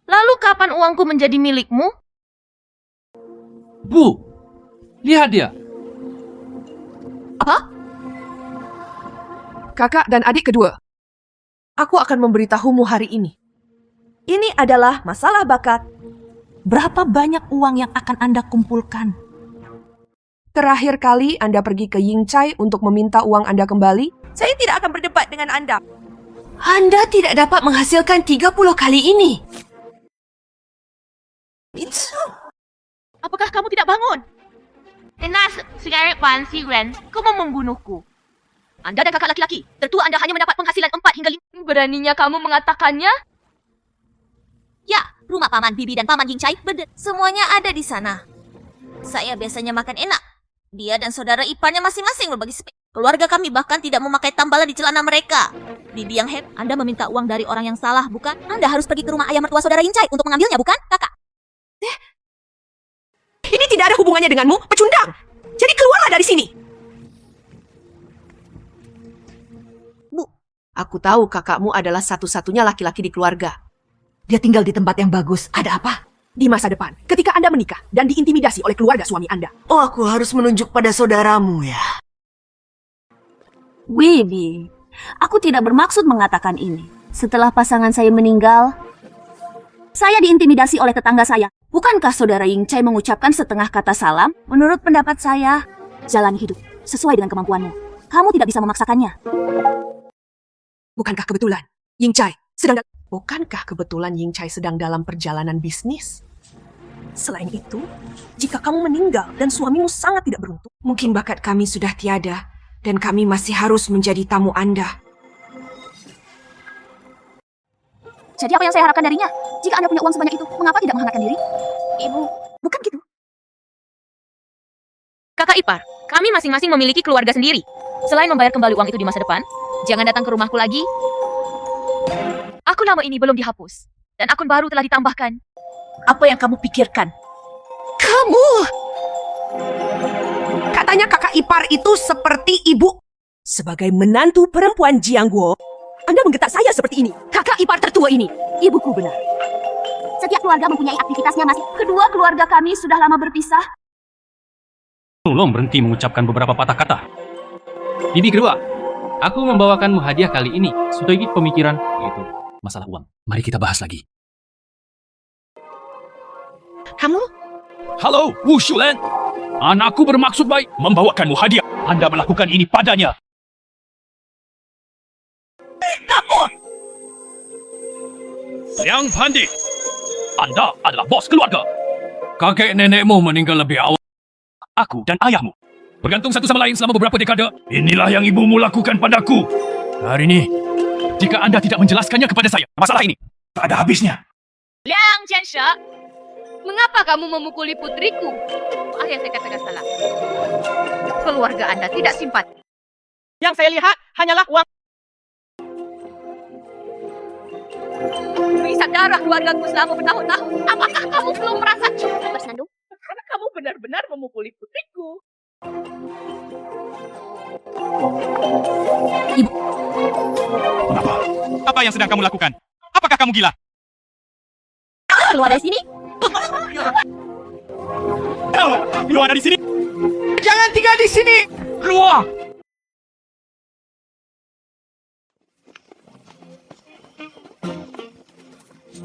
S1: Lalu kapan uangku menjadi milikmu?
S3: Bu, lihat dia.
S11: Apa? Kakak dan adik kedua, aku akan memberitahumu hari ini. Ini adalah masalah bakat. Berapa banyak uang yang akan Anda kumpulkan? Terakhir kali Anda pergi ke Yingcai untuk meminta uang Anda kembali, saya tidak akan berdebat dengan Anda. Anda tidak dapat menghasilkan 30 kali ini.
S1: Apakah kamu tidak bangun? Enas, sekarang apaan sih, Ren? Kau mau membunuhku. Anda dan kakak laki-laki, tertua Anda hanya mendapat penghasilan 4 hingga 5. Beraninya kamu mengatakannya?
S6: Ya, rumah Paman Bibi dan Paman Yingcai semuanya ada di sana. Saya biasanya makan enak. Dia dan saudara iparnya masing-masing berbagi spek. Keluarga kami bahkan tidak memakai tambalan di celana mereka. Bibi yang hebat, Anda meminta uang dari orang yang salah, bukan? Anda harus pergi ke rumah ayah mertua saudara Yingcai untuk mengambilnya, bukan, kakak?
S11: Ini tidak ada hubungannya denganmu, pecundang. Jadi keluarlah dari sini. Bu, aku tahu kakakmu adalah satu-satunya laki-laki di keluarga. Dia tinggal di tempat yang bagus. Ada apa? Di masa depan, ketika Anda menikah dan diintimidasi oleh keluarga suami Anda. Oh, aku harus menunjuk pada saudaramu ya.
S6: Bibi, aku tidak bermaksud mengatakan ini. Setelah pasangan saya meninggal, saya diintimidasi oleh tetangga saya. Bukankah saudara Yingcai mengucapkan setengah kata salam? Menurut pendapat saya, jalani hidup sesuai dengan kemampuanmu. Kamu tidak bisa memaksakannya.
S11: Bukankah kebetulan Yingcai sedang dalam perjalanan bisnis? Selain itu, jika kamu meninggal dan suamimu sangat tidak beruntung, mungkin bakat kami sudah tiada dan kami masih harus menjadi tamu Anda.
S6: Jadi apa yang saya harapkan darinya? Jika Anda punya uang sebanyak itu, mengapa tidak menghangatkan diri? Ibu, bukan gitu.
S1: Kakak ipar, kami masing-masing memiliki keluarga sendiri. Selain membayar kembali uang itu di masa depan, jangan datang ke rumahku lagi. Akun lama ini belum dihapus, dan akun baru telah ditambahkan.
S6: Apa yang kamu pikirkan?
S11: Kamu! Katanya kakak ipar itu seperti ibu. Sebagai menantu perempuan Jiangguo, Anda menggetak saya seperti ini. Kakak ipar tertua ini.
S6: Ibuku benar. Setiap keluarga mempunyai aktivitasnya masing. Kedua keluarga kami sudah lama berpisah.
S3: Tolong berhenti mengucapkan beberapa patah kata. Bibi kedua, aku membawakanmu hadiah kali ini. Strategi pemikiran, yaitu masalah uang.
S10: Mari kita bahas lagi.
S11: Kamu?
S10: Halo, Wu Shulan.
S3: Anakku bermaksud baik membawakanmu hadiah. Anda melakukan ini padanya. Liang Pandi, Anda adalah bos keluarga. Kakek nenekmu meninggal lebih awal. Aku dan ayahmu bergantung satu sama lain selama beberapa dekade. Inilah yang ibumu lakukan padaku. Hari ini, jika Anda tidak menjelaskannya kepada saya, masalah ini tak ada habisnya.
S9: Liang Jianshe, mengapa kamu memukuli putriku? Apa yang saya katakan salah? Keluarga Anda tidak simpati.
S12: Yang saya lihat hanyalah uang.
S9: Bisa darah keluargaku selama bertahun-tahun. Apakah kamu belum merasa cukup bersandung? Karena kamu benar-benar memukuli putriku.
S5: Ibu. Apa yang sedang kamu lakukan? Apakah kamu gila?
S6: Keluar dari sini.
S5: Keluar dari sini.
S12: Jangan tinggal di sini.
S5: Keluar.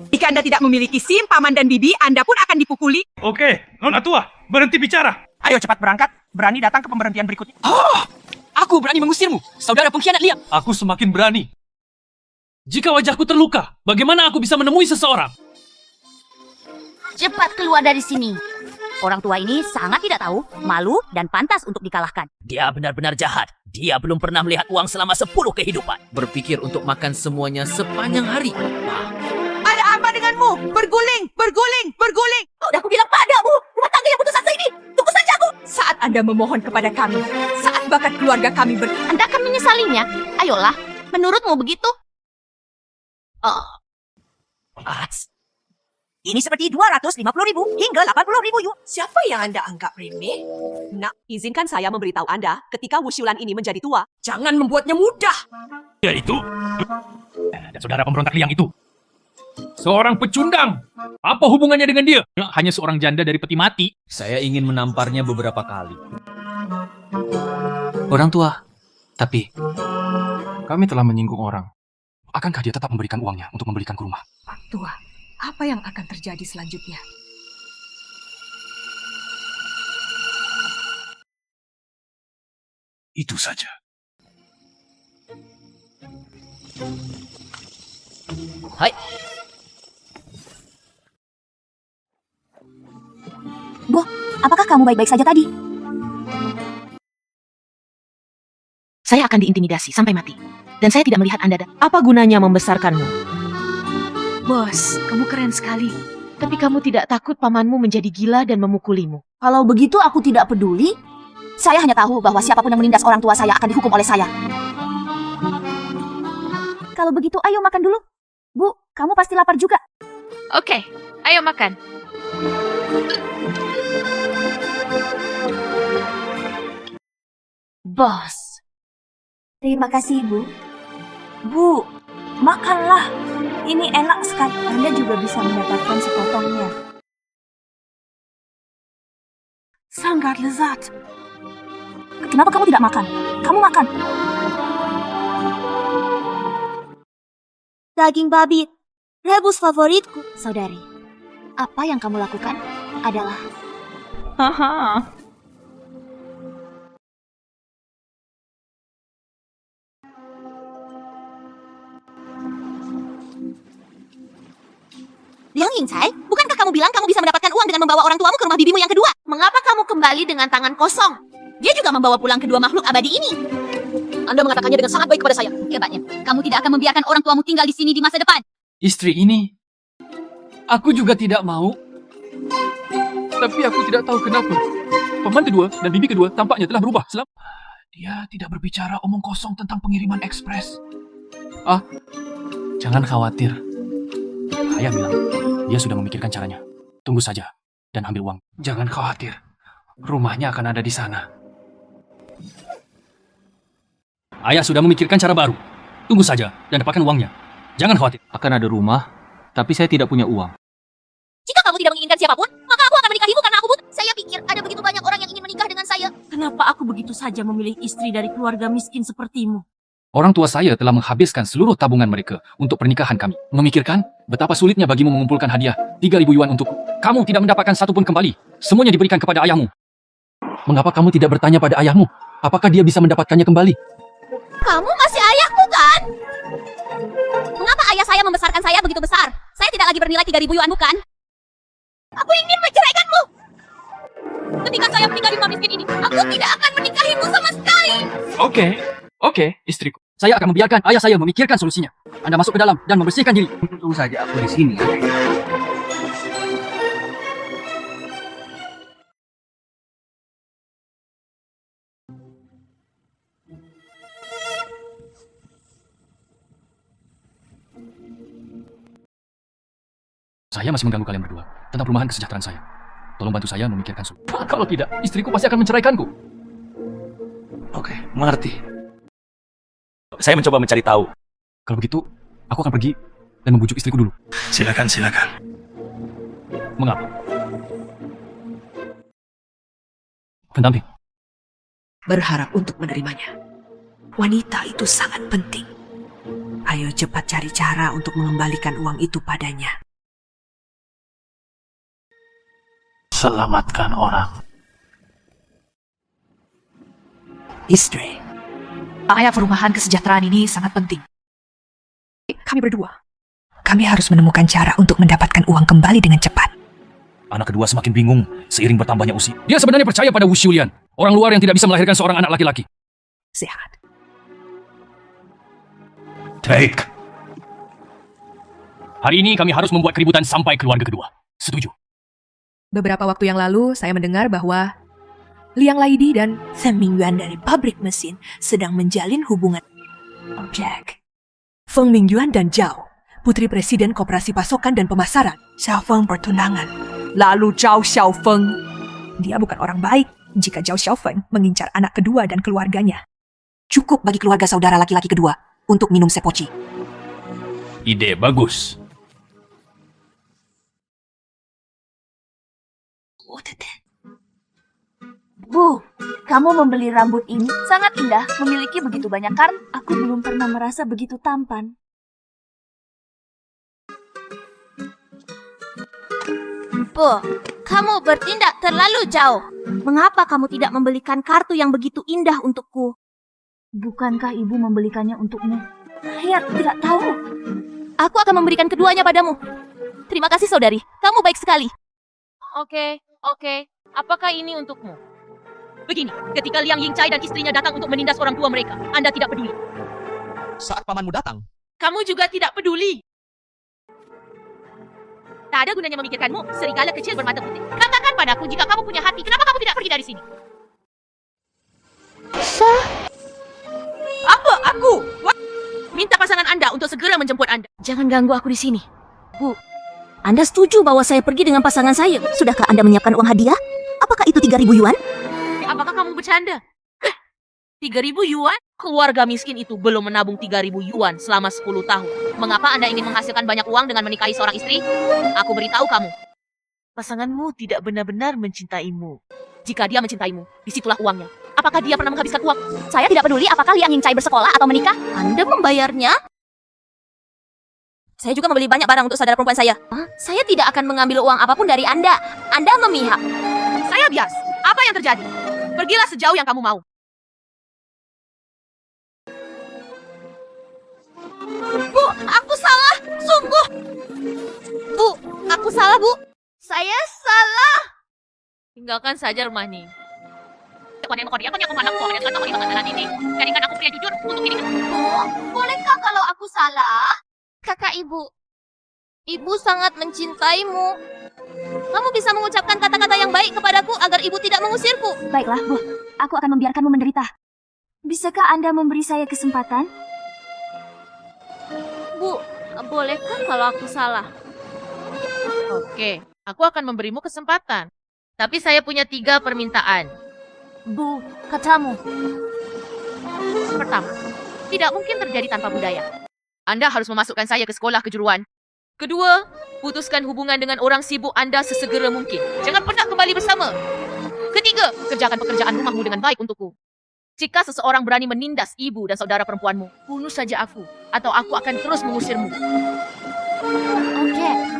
S12: Jika Anda tidak memiliki SIM, paman dan bibi, Anda pun akan dipukuli.
S5: Oke, Nona tua, berhenti bicara.
S12: Ayo cepat berangkat. Berani datang ke pemberhentian berikutnya.
S3: Aku berani mengusirmu, saudara pengkhianat liang. Aku semakin berani. Jika wajahku terluka, bagaimana aku bisa menemui seseorang?
S6: Cepat keluar dari sini. Orang tua ini sangat tidak tahu, malu, dan pantas untuk dikalahkan.
S8: Dia benar-benar jahat. Dia belum pernah melihat uang selama 10 kehidupan. Berpikir untuk makan semuanya sepanjang hari.
S12: Ada apa denganmu? Berguling, berguling, berguling.
S6: Udah aku bilang padamu, rumah tangga yang putus asa ini. Tunggu saja aku.
S12: Saat Anda
S11: Anda memohon kepada kami saat bakat keluarga kami
S2: Anda akan menyesalinya. Ayolah, menurutmu begitu?
S6: Ini seperti 250.000 hingga 80.000 yuan.
S11: Siapa yang Anda anggap remeh? Nak, izinkan saya memberitahu Anda ketika Wushulan ini menjadi tua, jangan membuatnya mudah.
S10: Ya itu. Dan saudara pemberontak liang itu. Seorang pecundang. Apa hubungannya dengan dia? Hanya seorang janda dari peti mati.
S3: Saya ingin menamparnya beberapa kali. Orang tua, tapi kami telah menyinggung orang. Akankah dia tetap memberikan uangnya untuk membelikanku rumah?
S11: Tua, apa yang akan terjadi selanjutnya?
S10: Itu saja.
S8: Hai.
S6: Bu, apakah kamu baik-baik saja tadi?
S1: Saya akan diintimidasi sampai mati. Dan saya tidak melihat Anda. Apa gunanya membesarkanmu? Bos, kamu keren sekali. Tapi kamu tidak takut pamanmu menjadi gila dan memukulimu?
S6: Kalau begitu aku tidak peduli. Saya hanya tahu bahwa siapapun yang menindas orang tua saya akan dihukum oleh saya. Kalau begitu ayo makan dulu. Bu, kamu pasti lapar juga.
S9: Oke, ayo makan.
S6: Bos. Terima kasih, Bu. Bu, makanlah. Ini enak sekali. Anda juga bisa mendapatkan sepotongnya. Sangat lezat. Kenapa kamu tidak makan? Kamu makan. Daging babi, rebus favoritku. Saudari, apa yang kamu lakukan adalah...
S9: Haha.
S2: Liang Yingcai, bukankah kamu bilang kamu bisa mendapatkan uang dengan membawa orang tuamu ke rumah bibimu yang kedua? Mengapa kamu kembali dengan tangan kosong? Dia juga membawa pulang kedua makhluk abadi ini.
S8: Anda mengatakannya dengan sangat baik kepada saya.
S2: Hebatnya, kamu tidak akan membiarkan orang tuamu tinggal di sini di masa depan.
S3: Istri ini, aku juga tidak mau. Tapi aku tidak tahu kenapa. Paman kedua dan bibi kedua tampaknya telah berubah.
S10: Dia tidak berbicara omong kosong tentang pengiriman ekspres.
S3: Jangan khawatir. Ayah bilang, dia sudah memikirkan caranya. Tunggu saja dan ambil uang. Jangan khawatir. Rumahnya akan ada di sana. Ayah sudah memikirkan cara baru. Tunggu saja dan dapatkan uangnya. Jangan khawatir. Akan ada rumah, tapi saya tidak punya uang.
S2: Jika kamu tidak menginginkan siapapun, maka aku akan menikahimu karena aku butuh. Saya pikir ada begitu banyak orang yang ingin menikah dengan saya.
S6: Kenapa aku begitu saja memilih istri dari keluarga miskin sepertimu?
S3: Orang tua saya telah menghabiskan seluruh tabungan mereka untuk pernikahan kami. Memikirkan betapa sulitnya bagimu mengumpulkan hadiah 3.000 yuan untukku. Kamu tidak mendapatkan satu pun kembali. Semuanya diberikan kepada ayahmu. Mengapa kamu tidak bertanya pada ayahmu? Apakah dia bisa mendapatkannya kembali?
S2: Kamu masih ayahku kan? Mengapa ayah saya membesarkan saya begitu besar? Saya tidak lagi bernilai 3.000 yuan bukan? Aku ingin menceraikanmu. Ketika saya menikah di rumah miskin ini, aku tidak akan menikahimu sama sekali.
S3: Oke, istriku. Saya akan membiarkan ayah saya memikirkan solusinya. Anda masuk ke dalam dan membersihkan diri.
S10: Tunggu saja aku di sini.
S3: Saya masih mengganggu kalian berdua tentang perumahan kesejahteraan saya. Tolong bantu saya memikirkan solusi. Kalau tidak, istriku pasti akan menceraikanku.
S10: Oke, mengerti. Saya mencoba mencari tahu.
S3: Kalau begitu, aku akan pergi dan membujuk istriku dulu.
S10: Silakan.
S3: Mengapa? Pendamping.
S11: Berharap untuk menerimanya. Wanita itu sangat penting. Ayo cepat cari cara untuk mengembalikan uang itu padanya.
S10: Selamatkan orang.
S11: Istri, area perumahan kesejahteraan ini sangat penting. Kami berdua, kami harus menemukan cara untuk mendapatkan uang kembali dengan cepat.
S10: Anak kedua semakin bingung seiring bertambahnya usia.
S3: Dia sebenarnya percaya pada Wushulian, orang luar yang tidak bisa melahirkan seorang anak laki-laki.
S11: Sehat.
S10: Take.
S3: Hari ini kami harus membuat keributan sampai keluarga kedua. Setuju?
S11: Beberapa waktu yang lalu, saya mendengar bahwa Liang Laidi dan Feng Mingyuan dari pabrik mesin sedang menjalin hubungan objek. Feng Mingyuan dan Zhao, putri presiden koperasi pasokan dan pemasaran. Xiao Feng bertunangan. Lalu Zhao Xiaofeng. Dia bukan orang baik jika Zhao Xiaofeng mengincar anak kedua dan keluarganya. Cukup bagi keluarga saudara laki-laki kedua untuk minum sepoci.
S10: Ide bagus.
S1: Bu, kamu membeli rambut ini sangat indah, memiliki begitu banyak karn. Aku belum pernah merasa begitu tampan.
S6: Bu, kamu bertindak terlalu jauh. Mengapa kamu tidak membelikan kartu yang begitu indah untukku?
S1: Bukankah ibu membelikannya untukmu? Saya tidak tahu.
S6: Aku akan memberikan keduanya padamu. Terima kasih saudari, kamu baik sekali.
S2: Oke. Apakah ini untukmu? Begini, ketika Liang Yingcai dan istrinya datang untuk menindas orang tua mereka, Anda tidak peduli.
S16: Saat pamanmu datang,
S2: Kamu juga tidak peduli. Tak ada gunanya memikirkanmu, serigala kecil bermata putih. Katakan padaku jika kamu punya hati, kenapa kamu tidak pergi dari sini? Apa? Aku? Minta pasangan Anda untuk segera menjemput Anda.
S6: Jangan ganggu aku di sini. Bu, Anda setuju bahwa saya pergi dengan pasangan saya? Sudahkah Anda menyiapkan uang hadiah? Apakah itu 3.000 yuan?
S2: Apakah kamu bercanda? 3.000 yuan? Keluarga miskin itu belum menabung 3.000 yuan selama 10 tahun. Mengapa Anda ingin menghasilkan banyak uang dengan menikahi seorang istri? Aku beritahu kamu. Pasanganmu tidak benar-benar mencintaimu. Jika dia mencintaimu, disitulah uangnya. Apakah dia pernah menghabiskan uang?
S6: Saya tidak peduli apakah Liang Yingcai bersekolah atau menikah. Anda membayarnya? Saya juga membeli banyak barang untuk saudara perempuan saya. Saya tidak akan mengambil uang apapun dari Anda. Anda memihak.
S2: Saya bias. Apa yang terjadi? Pergilah sejauh yang kamu mau.
S6: Bu, aku salah. Sungguh. Bu, aku salah, Bu. Saya salah.
S2: Tinggalkan saja rumah ini. Jadikan aku pria jujur untuk diriku.
S6: Bu, bolehkah kalau aku salah? Kakak ibu. Ibu sangat mencintaimu. Kamu bisa mengucapkan kata-kata yang baik kepadaku agar ibu tidak mengusirku.
S1: Baiklah, Bu. Aku akan membiarkanmu menderita. Bisakah Anda memberi saya kesempatan?
S2: Bu, bolehkah kalau aku salah? Oke, aku akan memberimu kesempatan. Tapi saya punya 3 permintaan.
S1: Bu, katamu.
S2: Pertama, tidak mungkin terjadi tanpa budaya. Anda harus memasukkan saya ke sekolah kejuruan. Kedua, putuskan hubungan dengan orang sibuk Anda sesegera mungkin. Jangan pernah kembali bersama. Ketiga, kerjakan pekerjaan rumahmu dengan baik untukku. Jika seseorang berani menindas ibu dan saudara perempuanmu, bunuh saja aku, atau aku akan terus mengusirmu.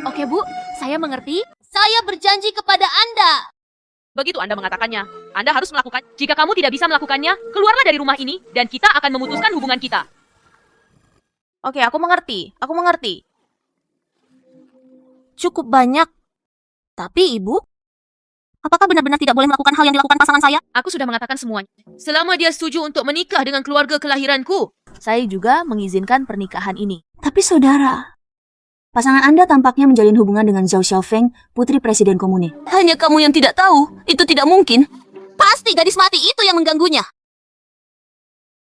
S6: Oke, Bu. Saya mengerti. Saya berjanji kepada Anda.
S2: Begitu Anda mengatakannya, Anda harus melakukan. Jika kamu tidak bisa melakukannya, keluarlah dari rumah ini, dan kita akan memutuskan hubungan kita.
S6: Oke, aku mengerti. Cukup banyak. Tapi ibu, apakah benar-benar tidak boleh melakukan hal yang dilakukan pasangan saya?
S2: Aku sudah mengatakan semuanya. Selama dia setuju untuk menikah dengan keluarga kelahiranku.
S1: Saya juga mengizinkan pernikahan ini.
S6: Tapi saudara, pasangan Anda tampaknya menjalin hubungan dengan Zhao Xiaofeng, putri presiden komune. Hanya kamu yang tidak tahu. Itu tidak mungkin. Pasti gadis mati itu yang mengganggunya.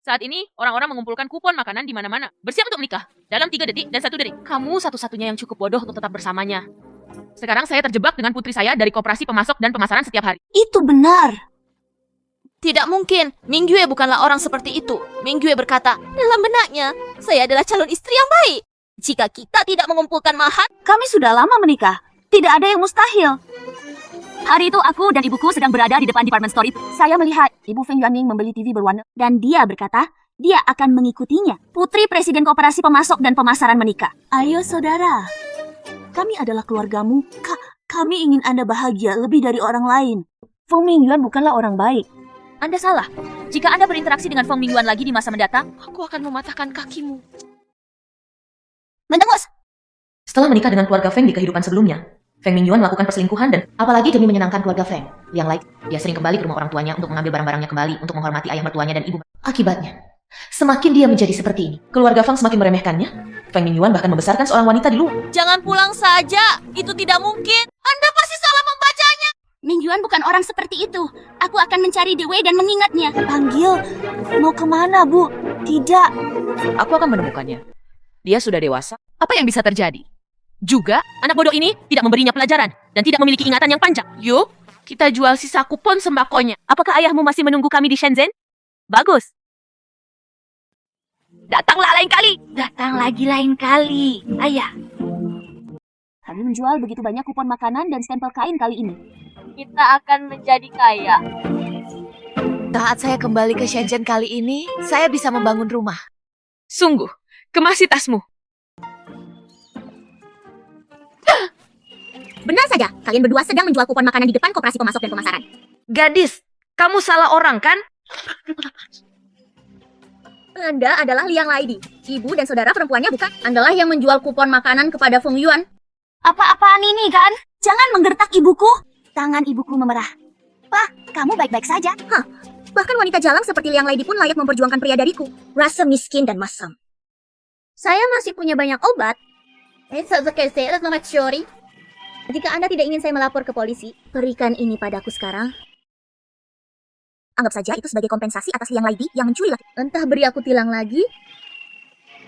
S2: Saat ini, orang-orang mengumpulkan kupon makanan di mana-mana. Bersiap untuk menikah. Dalam 3 detik dan 1 detik. Kamu satu-satunya yang cukup bodoh untuk tetap bersamanya. Sekarang saya terjebak dengan putri saya dari koperasi pemasok dan pemasaran setiap hari.
S6: Itu benar. Tidak mungkin. Mingyue bukanlah orang seperti itu. Mingyue berkata, dalam benaknya, saya adalah calon istri yang baik. Jika kita tidak mengumpulkan mahar,
S1: Kami sudah lama menikah. Tidak ada yang mustahil. Hari itu aku dan ibuku sedang berada di depan department store itu. Saya melihat Ibu Feng Yuanming membeli TV berwarna dan dia berkata dia akan mengikutinya. Putri Presiden Koperasi Pemasok dan Pemasaran menikah. Ayo saudara, kami adalah keluargamu. Kami ingin Anda bahagia lebih dari orang lain. Feng Mingyuan bukanlah orang baik.
S2: Anda salah. Jika Anda berinteraksi dengan Feng Mingyuan lagi di masa mendatang, aku akan mematahkan kakimu.
S6: mendengus.
S1: Setelah menikah dengan keluarga Feng di kehidupan sebelumnya, Feng Mingyuan melakukan perselingkuhan dan apalagi demi menyenangkan keluarga Feng. Yang lain, dia sering kembali ke rumah orang tuanya untuk mengambil barang-barangnya kembali untuk menghormati ayah mertuanya dan ibu. Akibatnya, semakin dia menjadi seperti ini, keluarga Feng semakin meremehkannya. Feng Mingyuan bahkan membesarkan seorang wanita di luar.
S6: Jangan pulang saja. Itu tidak mungkin. Anda pasti salah membacanya.
S1: Mingyuan
S17: Yuan bukan orang seperti itu. Aku akan mencari Dewey dan mengingatnya.
S1: Panggil? Mau kemana, Bu? Tidak. Aku akan menemukannya. Dia sudah dewasa.
S9: Apa yang bisa terjadi? Juga, anak bodoh ini tidak memberinya pelajaran dan tidak memiliki ingatan yang panjang. Yuk, kita jual sisa kupon sembakonya.
S1: Apakah ayahmu masih menunggu kami di Shenzhen? Bagus.
S9: Datanglah lain kali.
S17: Datang lagi lain kali. Ayah. Kami menjual begitu banyak kupon makanan dan stempel kain kali ini.
S9: Kita akan menjadi kaya.
S1: Saat saya kembali ke Shenzhen kali ini, saya bisa membangun rumah.
S9: Sungguh, kemasi tasmu.
S17: Benar saja, kalian berdua sedang menjual kupon makanan di depan koperasi pemasok dan pemasaran.
S9: Gadis, kamu salah orang kan?
S17: Anda adalah Liang Laidi. Ibu dan saudara perempuannya bukan? Andalah yang menjual kupon makanan kepada Feng Yuan. Apa-apaan ini kan? Jangan menggertak ibuku. Tangan ibuku memerah. Pak, kamu baik-baik saja. Hah, bahkan wanita jalang seperti Liang Laidi pun layak memperjuangkan pria dariku. Rasa miskin dan masam. Saya masih punya banyak obat. Jika Anda tidak ingin saya melapor ke polisi, berikan ini padaku sekarang. Anggap saja itu sebagai kompensasi atas Liang Laidi yang mencuri laki. Entah beri aku tilang lagi.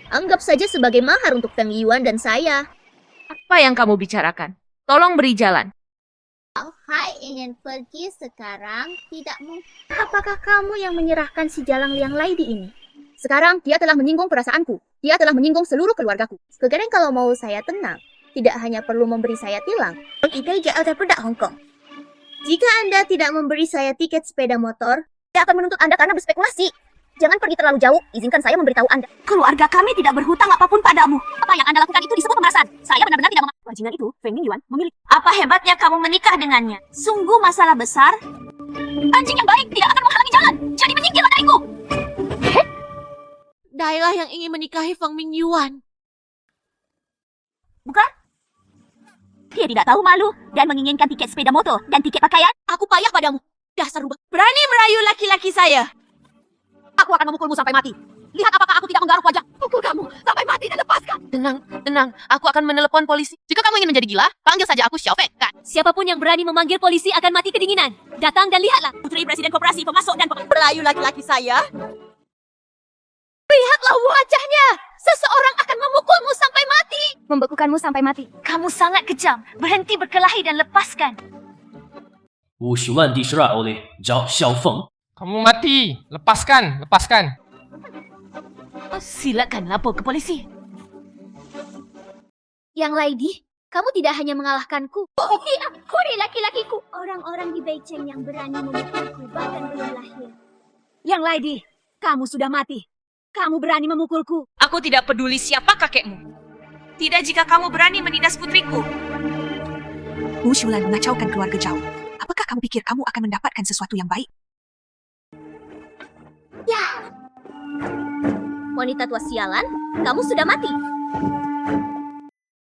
S17: Anggap saja sebagai mahar untuk Feng Yuan dan saya.
S9: Apa yang kamu bicarakan? Tolong beri jalan.
S17: Hai, ingin pergi sekarang? Tidak mungkin. Apakah kamu yang menyerahkan si jalang Liang Laidi ini? Sekarang dia telah menyinggung perasaanku. Dia telah menyinggung seluruh keluargaku. Sekarang kalau mau saya tenang, tidak hanya perlu memberi saya tilang. Hong Kong. Jika Anda tidak memberi saya tiket sepeda motor, saya akan menuntut Anda karena berspekulasi. Jangan pergi terlalu jauh, izinkan saya memberitahu Anda. Keluarga kami tidak berhutang apapun padamu. Apa yang Anda lakukan itu disebut pemerasan. Saya benar-benar tidak mengerti. Bajingan itu, Feng Yuan, memiliki. Apa hebatnya kamu menikah dengannya? Sungguh masalah besar. Anjing yang baik tidak akan menghalangi jalan. Jadi menyingkirlah dariku.
S2: Dailah yang ingin menikahi Feng Mingyuan.
S17: Bukan? Dia tidak tahu malu dan menginginkan tiket sepeda motor dan tiket pakaian.
S2: Aku payah padamu. Dasar rubah. Berani merayu laki-laki saya.
S11: Aku akan memukulmu sampai mati. Lihat apakah aku tidak menggaruk wajah.
S2: Pukul kamu sampai mati dan lepaskan.
S9: Tenang, tenang. Aku akan menelepon polisi. Jika kamu ingin menjadi gila, panggil saja aku Xiao Feng, kan?
S17: Siapapun yang berani memanggil polisi akan mati kedinginan. Datang dan lihatlah. Putri Presiden Koperasi Pemasok dan
S2: Merayu laki-laki saya. Lihatlah wajahnya. Seseorang akan memukulmu sampai mati.
S17: Membekukanmu sampai mati. Kamu sangat kejam. Berhenti berkelahi dan lepaskan.
S15: 无许万地十二oleh Zhao Xiaofeng.
S18: Kamu mati. Lepaskan, lepaskan.
S17: Silakan lapor ke polisi. Yang Laidi, kamu tidak hanya mengalahkanku. Iya, kuri laki-lakiku. Orang-orang di Beijing yang berani memukulku bahkan belum lahir. Yang Laidi, kamu sudah mati. Kamu berani memukulku.
S9: Aku tidak peduli siapa kakekmu. Tidak jika kamu berani menindas putriku.
S11: Wu Shulan mengacaukan keluarga Zhao. Apakah kamu pikir kamu akan mendapatkan sesuatu yang baik?
S17: Ya. Wanita tua sialan, kamu sudah mati.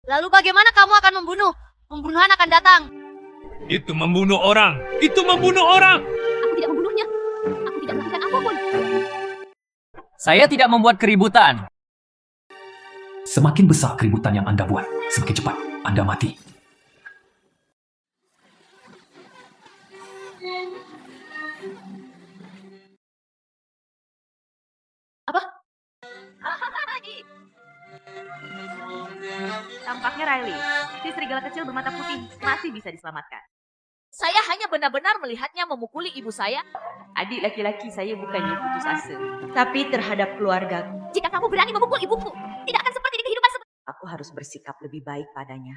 S2: Lalu bagaimana kamu akan membunuh? Pembunuhan akan datang.
S5: Itu membunuh orang. Itu membunuh orang.
S17: Aku tidak membunuhnya. Aku tidak melakukan apapun.
S3: Saya tidak membuat keributan.
S10: Semakin besar keributan yang Anda buat, semakin cepat Anda mati.
S9: Apa? Tampaknya Riley, si serigala kecil bermata putih, masih bisa diselamatkan.
S2: Saya hanya benar-benar melihatnya memukuli ibu saya.
S9: Adik laki-laki saya bukannya putus asa, tapi terhadap keluarga.
S17: Jika kamu berani memukul ibuku, tidak akan seperti di kehidupan sebelumnya.
S1: Aku harus bersikap lebih baik padanya.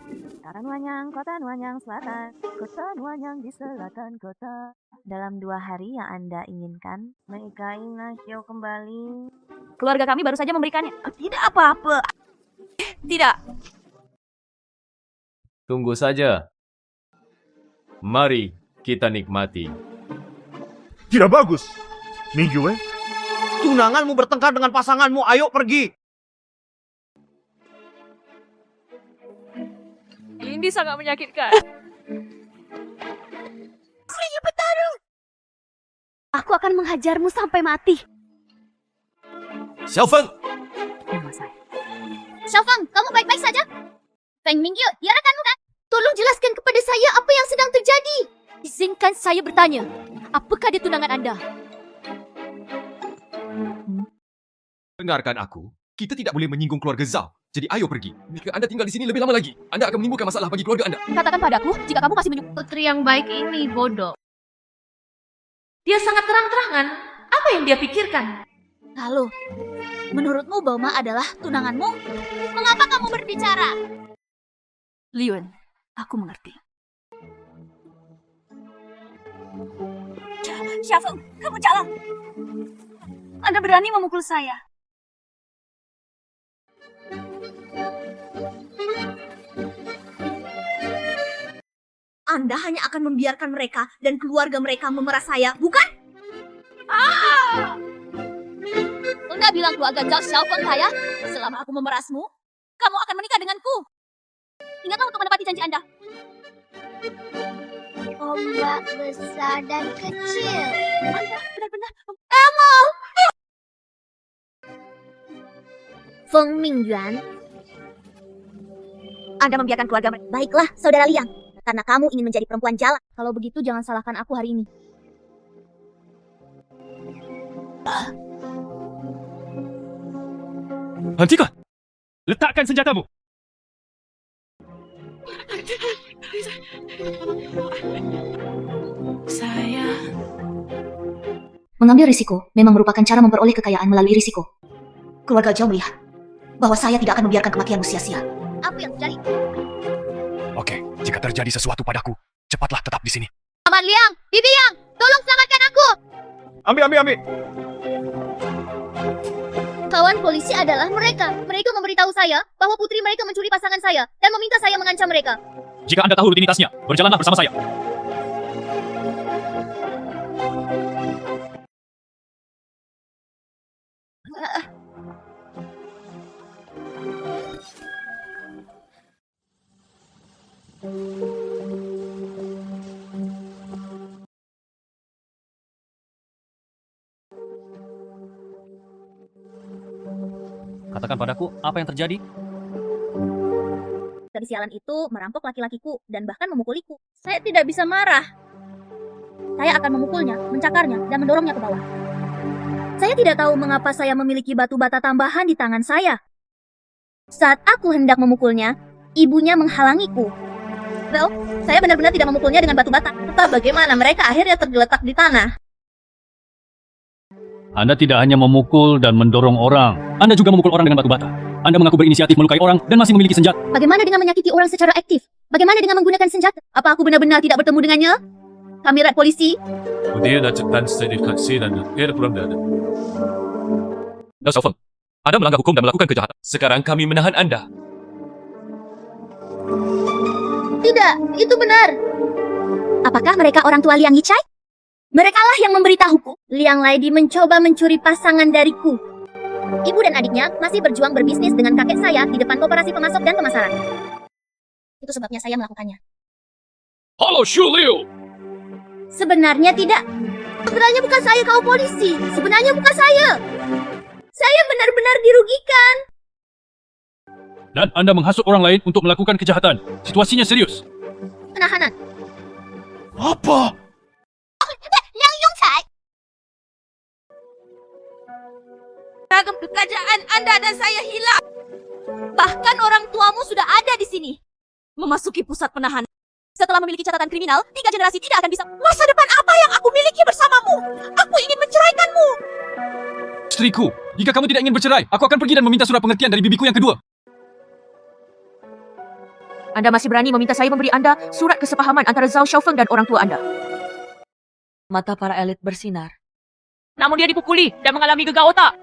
S1: Kota Nuanyang, Kota Nuanyang Selatan, Kota Nuanyang di selatan kota. Dalam 2 hari yang Anda inginkan, menikahi Xiao kembali. Keluarga kami baru saja memberikannya.
S2: Tidak apa-apa. Tidak.
S19: Tunggu saja. Mari kita nikmati.
S5: Tidak bagus. Mingyue.
S8: Tunanganmu bertengkar dengan pasanganmu, ayo pergi.
S9: Ini sangat menyakitkan.
S17: Aslinya petarung. Aku akan menghajarmu sampai mati.
S19: Xiaofeng.
S17: Xiaofeng, kamu baik-baik saja? Feng Mingyu, dia rekanmu kan? tolong jelaskan kepada saya apa yang sedang terjadi. Izinkan saya bertanya, apakah dia tunangan Anda?
S15: Dengarkan aku. Kita tidak boleh menyinggung keluarga Zhao. Jadi ayo pergi. Jika Anda tinggal di sini lebih lama lagi, Anda akan menimbulkan masalah bagi keluarga Anda.
S17: Katakan padaku jika kamu masih menyukai putri yang baik ini, bodoh.
S1: Dia sangat terang-terangan. Apa yang dia pikirkan?
S2: Lalu, menurutmu Bauma adalah tunanganmu? Mengapa kamu berbicara?
S6: Liun, aku mengerti. Xiaofeng, kamu jalan. Anda berani memukul saya.
S2: Anda hanya akan membiarkan mereka dan keluarga mereka memeras saya, bukan? Anda bilang keluarga Zhao Xiaofeng kaya? Selama aku memerasmu, kamu akan menikah denganku. Ingatlah untuk menepati janji Anda.
S17: Ombak besar dan kecil.
S2: Anda benar-benar Emo! Feng Mingyuan. Anda membiarkan keluarga mereka. Baiklah, saudara Liang. Karena kamu ingin menjadi perempuan jalan. Kalau begitu jangan salahkan aku hari ini.
S5: Hentikan! Letakkan senjatamu!
S1: Saya...
S2: Mengambil risiko memang merupakan cara memperoleh kekayaan melalui risiko. Keluarga Zhao melihat bahwa saya tidak akan membiarkan kematianmu sia-sia. Apa yang terjadi?
S10: Oke, jika terjadi sesuatu padaku, cepatlah tetap di sini.
S17: Paman Liang, Bibi Yang, tolong selamatkan aku.
S5: Ambil.
S17: Kawan polisi adalah mereka. Mereka memberitahu saya bahwa putri mereka mencuri pasangan saya dan meminta saya mengancam mereka.
S3: Jika Anda tahu rutinitasnya, berjalanlah bersama saya. Katakan padaku, apa yang terjadi?
S2: Gadis sialan itu merampok laki-lakiku dan bahkan memukuliku. Saya tidak bisa marah. Saya akan memukulnya, mencakarnya, dan mendorongnya ke bawah. Saya tidak tahu mengapa saya memiliki batu bata tambahan di tangan saya. Saat aku hendak memukulnya, ibunya menghalangiku. Well, saya benar-benar tidak memukulnya dengan batu bata. Entah bagaimana mereka akhirnya tergeletak di tanah.
S3: Anda tidak hanya memukul dan mendorong orang, Anda juga memukul orang dengan batu bata. Anda mengaku berinisiatif melukai orang dan masih memiliki senjata.
S2: Bagaimana dengan menyakiti orang secara aktif? Bagaimana dengan menggunakan senjata? Apa aku benar-benar tidak bertemu dengannya? Kamirat polisi.
S15: Xiaofeng, Anda melanggar hukum dan melakukan kejahatan. Sekarang kami menahan Anda.
S2: Tidak, itu benar. Apakah mereka orang tua Liang Yichai? Merekalah yang memberitahuku. Liang Laidi mencoba mencuri pasangan dariku. Ibu dan adiknya masih berjuang berbisnis dengan kakek saya di depan koperasi pemasok dan pemasaran. Itu sebabnya saya melakukannya.
S15: Halo, Xu Liu!
S2: Sebenarnya tidak. Sebenarnya bukan saya kau polisi. Sebenarnya bukan saya. Saya benar-benar dirugikan.
S3: Dan Anda menghasut orang lain untuk melakukan kejahatan. Situasinya serius.
S2: Penahanan.
S10: Apa?
S2: Liang Yongcai.
S6: Ragam kekayaan Anda dan saya hilang. Bahkan orang tuamu sudah ada di sini. Memasuki pusat penahanan. Setelah memiliki catatan kriminal, 3 generasi tidak akan bisa. Masa depan apa yang aku miliki bersamamu? Aku ingin menceraikanmu.
S3: Istriku, jika kamu tidak ingin bercerai, aku akan pergi dan meminta surat pengertian dari bibiku yang kedua.
S1: Anda masih berani meminta saya memberi Anda surat kesepahaman antara Zhao Xiaofeng dan orang tua Anda. Mata para elit bersinar.
S9: Namun dia dipukuli dan mengalami gegar otak.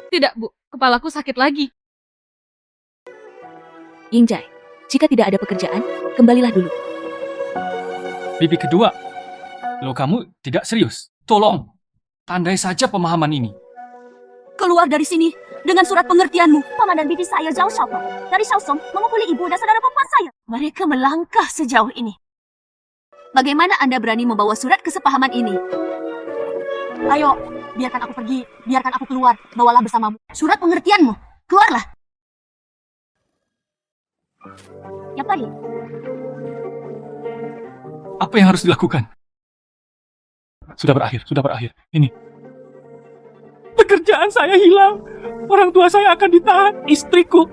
S1: Tidak, Bu. Kepalaku sakit lagi. Yingjai, jika tidak ada pekerjaan, kembalilah dulu.
S3: Bibi kedua, lo kamu tidak serius. Tolong, tandai saja pemahaman ini.
S6: Keluar dari sini dengan surat pengertianmu.
S2: Paman dan bibi saya Zhao Xiaofeng dari Xiaosong memukuli ibu dan saudara perempuan saya.
S6: Mereka melangkah sejauh ini. Bagaimana Anda berani membawa surat kesepahaman ini? Ayo, biarkan aku pergi, biarkan aku keluar, bawalah bersamamu. Surat pengertianmu.
S17: Keluarlah. Ya pergi.
S3: Apa yang harus dilakukan? Sudah berakhir. Ini. Pekerjaan saya hilang. Orang tua saya akan ditahan. Istriku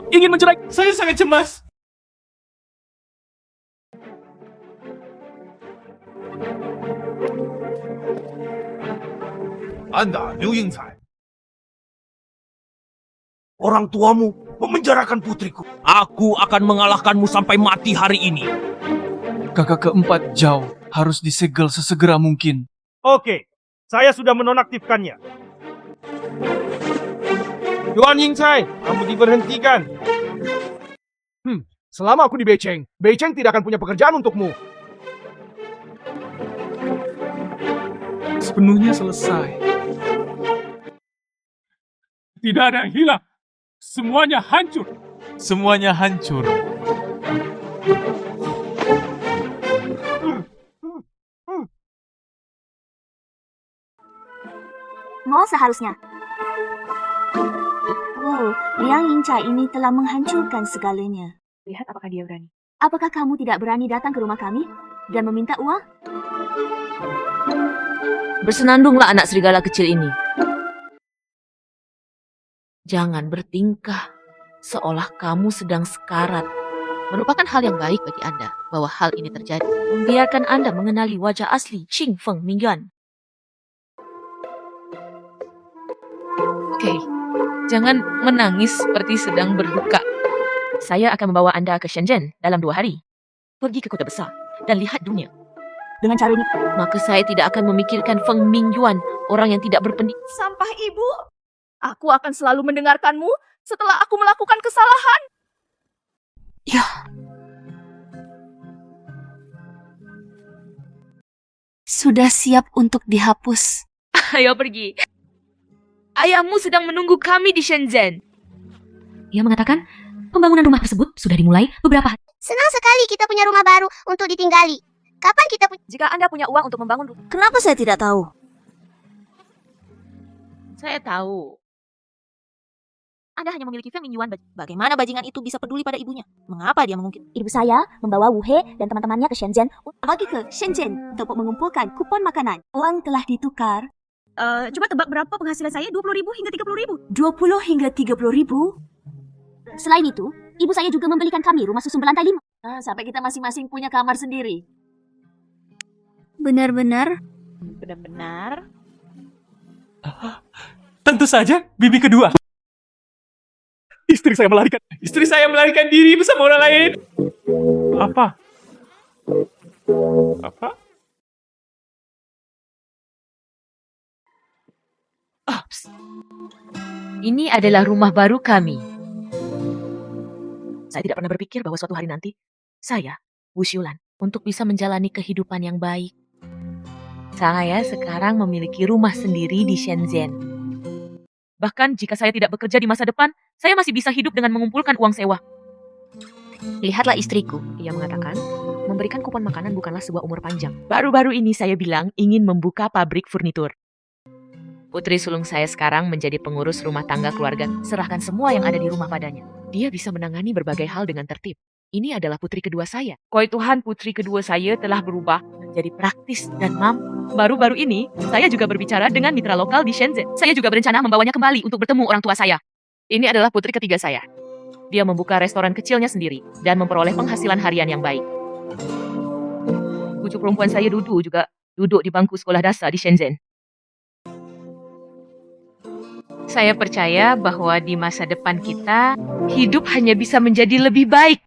S3: ingin mencerai. Saya sangat cemas.
S14: Anda, Liu Yingcai. Orang tuamu memenjarakan putriku.
S16: Aku akan mengalahkanmu sampai mati hari ini.
S3: Kakak keempat Zhao harus disegel sesegera mungkin.
S5: Oke, saya sudah menonaktifkannya. Yuan Yingcai, kamu diberhentikan. Selama aku di Beiceng, Beiceng tidak akan punya pekerjaan untukmu.
S3: Sepenuhnya selesai. Tidak ada yang hilang. Semuanya hancur.
S17: Mau seharusnya. Oh, Liang Yingcai ini telah menghancurkan segalanya.
S1: Lihat apakah dia berani.
S17: Apakah kamu tidak berani datang ke rumah kami dan meminta uang?
S1: Bersenandunglah anak serigala kecil ini. Jangan bertingkah seolah kamu sedang sekarat. Merupakan hal yang baik bagi Anda bahwa hal ini terjadi. Membiarkan Anda mengenali wajah asli Qing Feng Mingyuan. Oke, jangan menangis seperti sedang berduka. Saya akan membawa Anda ke Shenzhen dalam 2 hari. Pergi ke kota besar dan lihat dunia.
S17: Dengan cara ini,
S1: maka saya tidak akan memikirkan Feng Mingyuan, orang yang tidak berpendidikan.
S9: Sampah ibu. Aku akan selalu mendengarkanmu setelah aku melakukan kesalahan.
S1: Ya.
S6: Sudah siap untuk dihapus.
S1: Ayo pergi. Ayahmu sedang menunggu kami di Shenzhen.
S6: Ia mengatakan, pembangunan rumah tersebut sudah dimulai beberapa hari.
S17: Senang sekali kita punya rumah baru untuk ditinggali. Kapan kita punya...
S1: Jika Anda punya uang untuk membangun rumah.
S6: Kenapa saya tidak tahu?
S1: Saya tahu.
S2: Anda hanya memiliki Feng Mingyuan. Bagaimana bajingan itu bisa peduli pada ibunya? Mengapa dia mengungkit?
S17: Ibu saya membawa Wu He dan teman-temannya ke Shenzhen pergi ke Shenzhen untuk mengumpulkan kupon makanan. Uang telah ditukar.
S2: Coba tebak berapa penghasilan saya? 20.000 hingga 30.000.
S6: 20 hingga 30.000.
S17: Selain itu, ibu saya juga membelikan kami rumah susun berlantai 5.
S6: Sampai kita masing-masing punya kamar sendiri.
S17: Benar-benar?
S2: Benar-benar.
S3: Tentu saja, bibi kedua. Istri saya melarikan diri bersama orang lain. Apa?
S1: Ini adalah rumah baru kami. Saya tidak pernah berpikir bahwa suatu hari nanti, saya, Wu Xiulan, untuk bisa menjalani kehidupan yang baik. Saya sekarang memiliki rumah sendiri di Shenzhen. Bahkan jika saya tidak bekerja di masa depan, saya masih bisa hidup dengan mengumpulkan uang sewa. Lihatlah istriku, ia mengatakan, memberikan kupon makanan bukanlah sebuah umur panjang. Baru-baru ini saya bilang ingin membuka pabrik furnitur. Putri sulung saya sekarang menjadi pengurus rumah tangga keluarga. Serahkan semua yang ada di rumah padanya. Dia bisa menangani berbagai hal dengan tertib. Ini adalah putri kedua saya. Koi Tuhan, putri kedua saya telah berubah menjadi praktis dan mampu. Baru-baru ini, saya juga berbicara dengan mitra lokal di Shenzhen. Saya juga berencana membawanya kembali untuk bertemu orang tua saya. Ini adalah putri ketiga saya. Dia membuka restoran kecilnya sendiri dan memperoleh penghasilan harian yang baik. Cucu perempuan saya juga duduk di bangku sekolah dasar di Shenzhen. Saya percaya bahwa di masa depan kita, hidup hanya bisa menjadi lebih baik.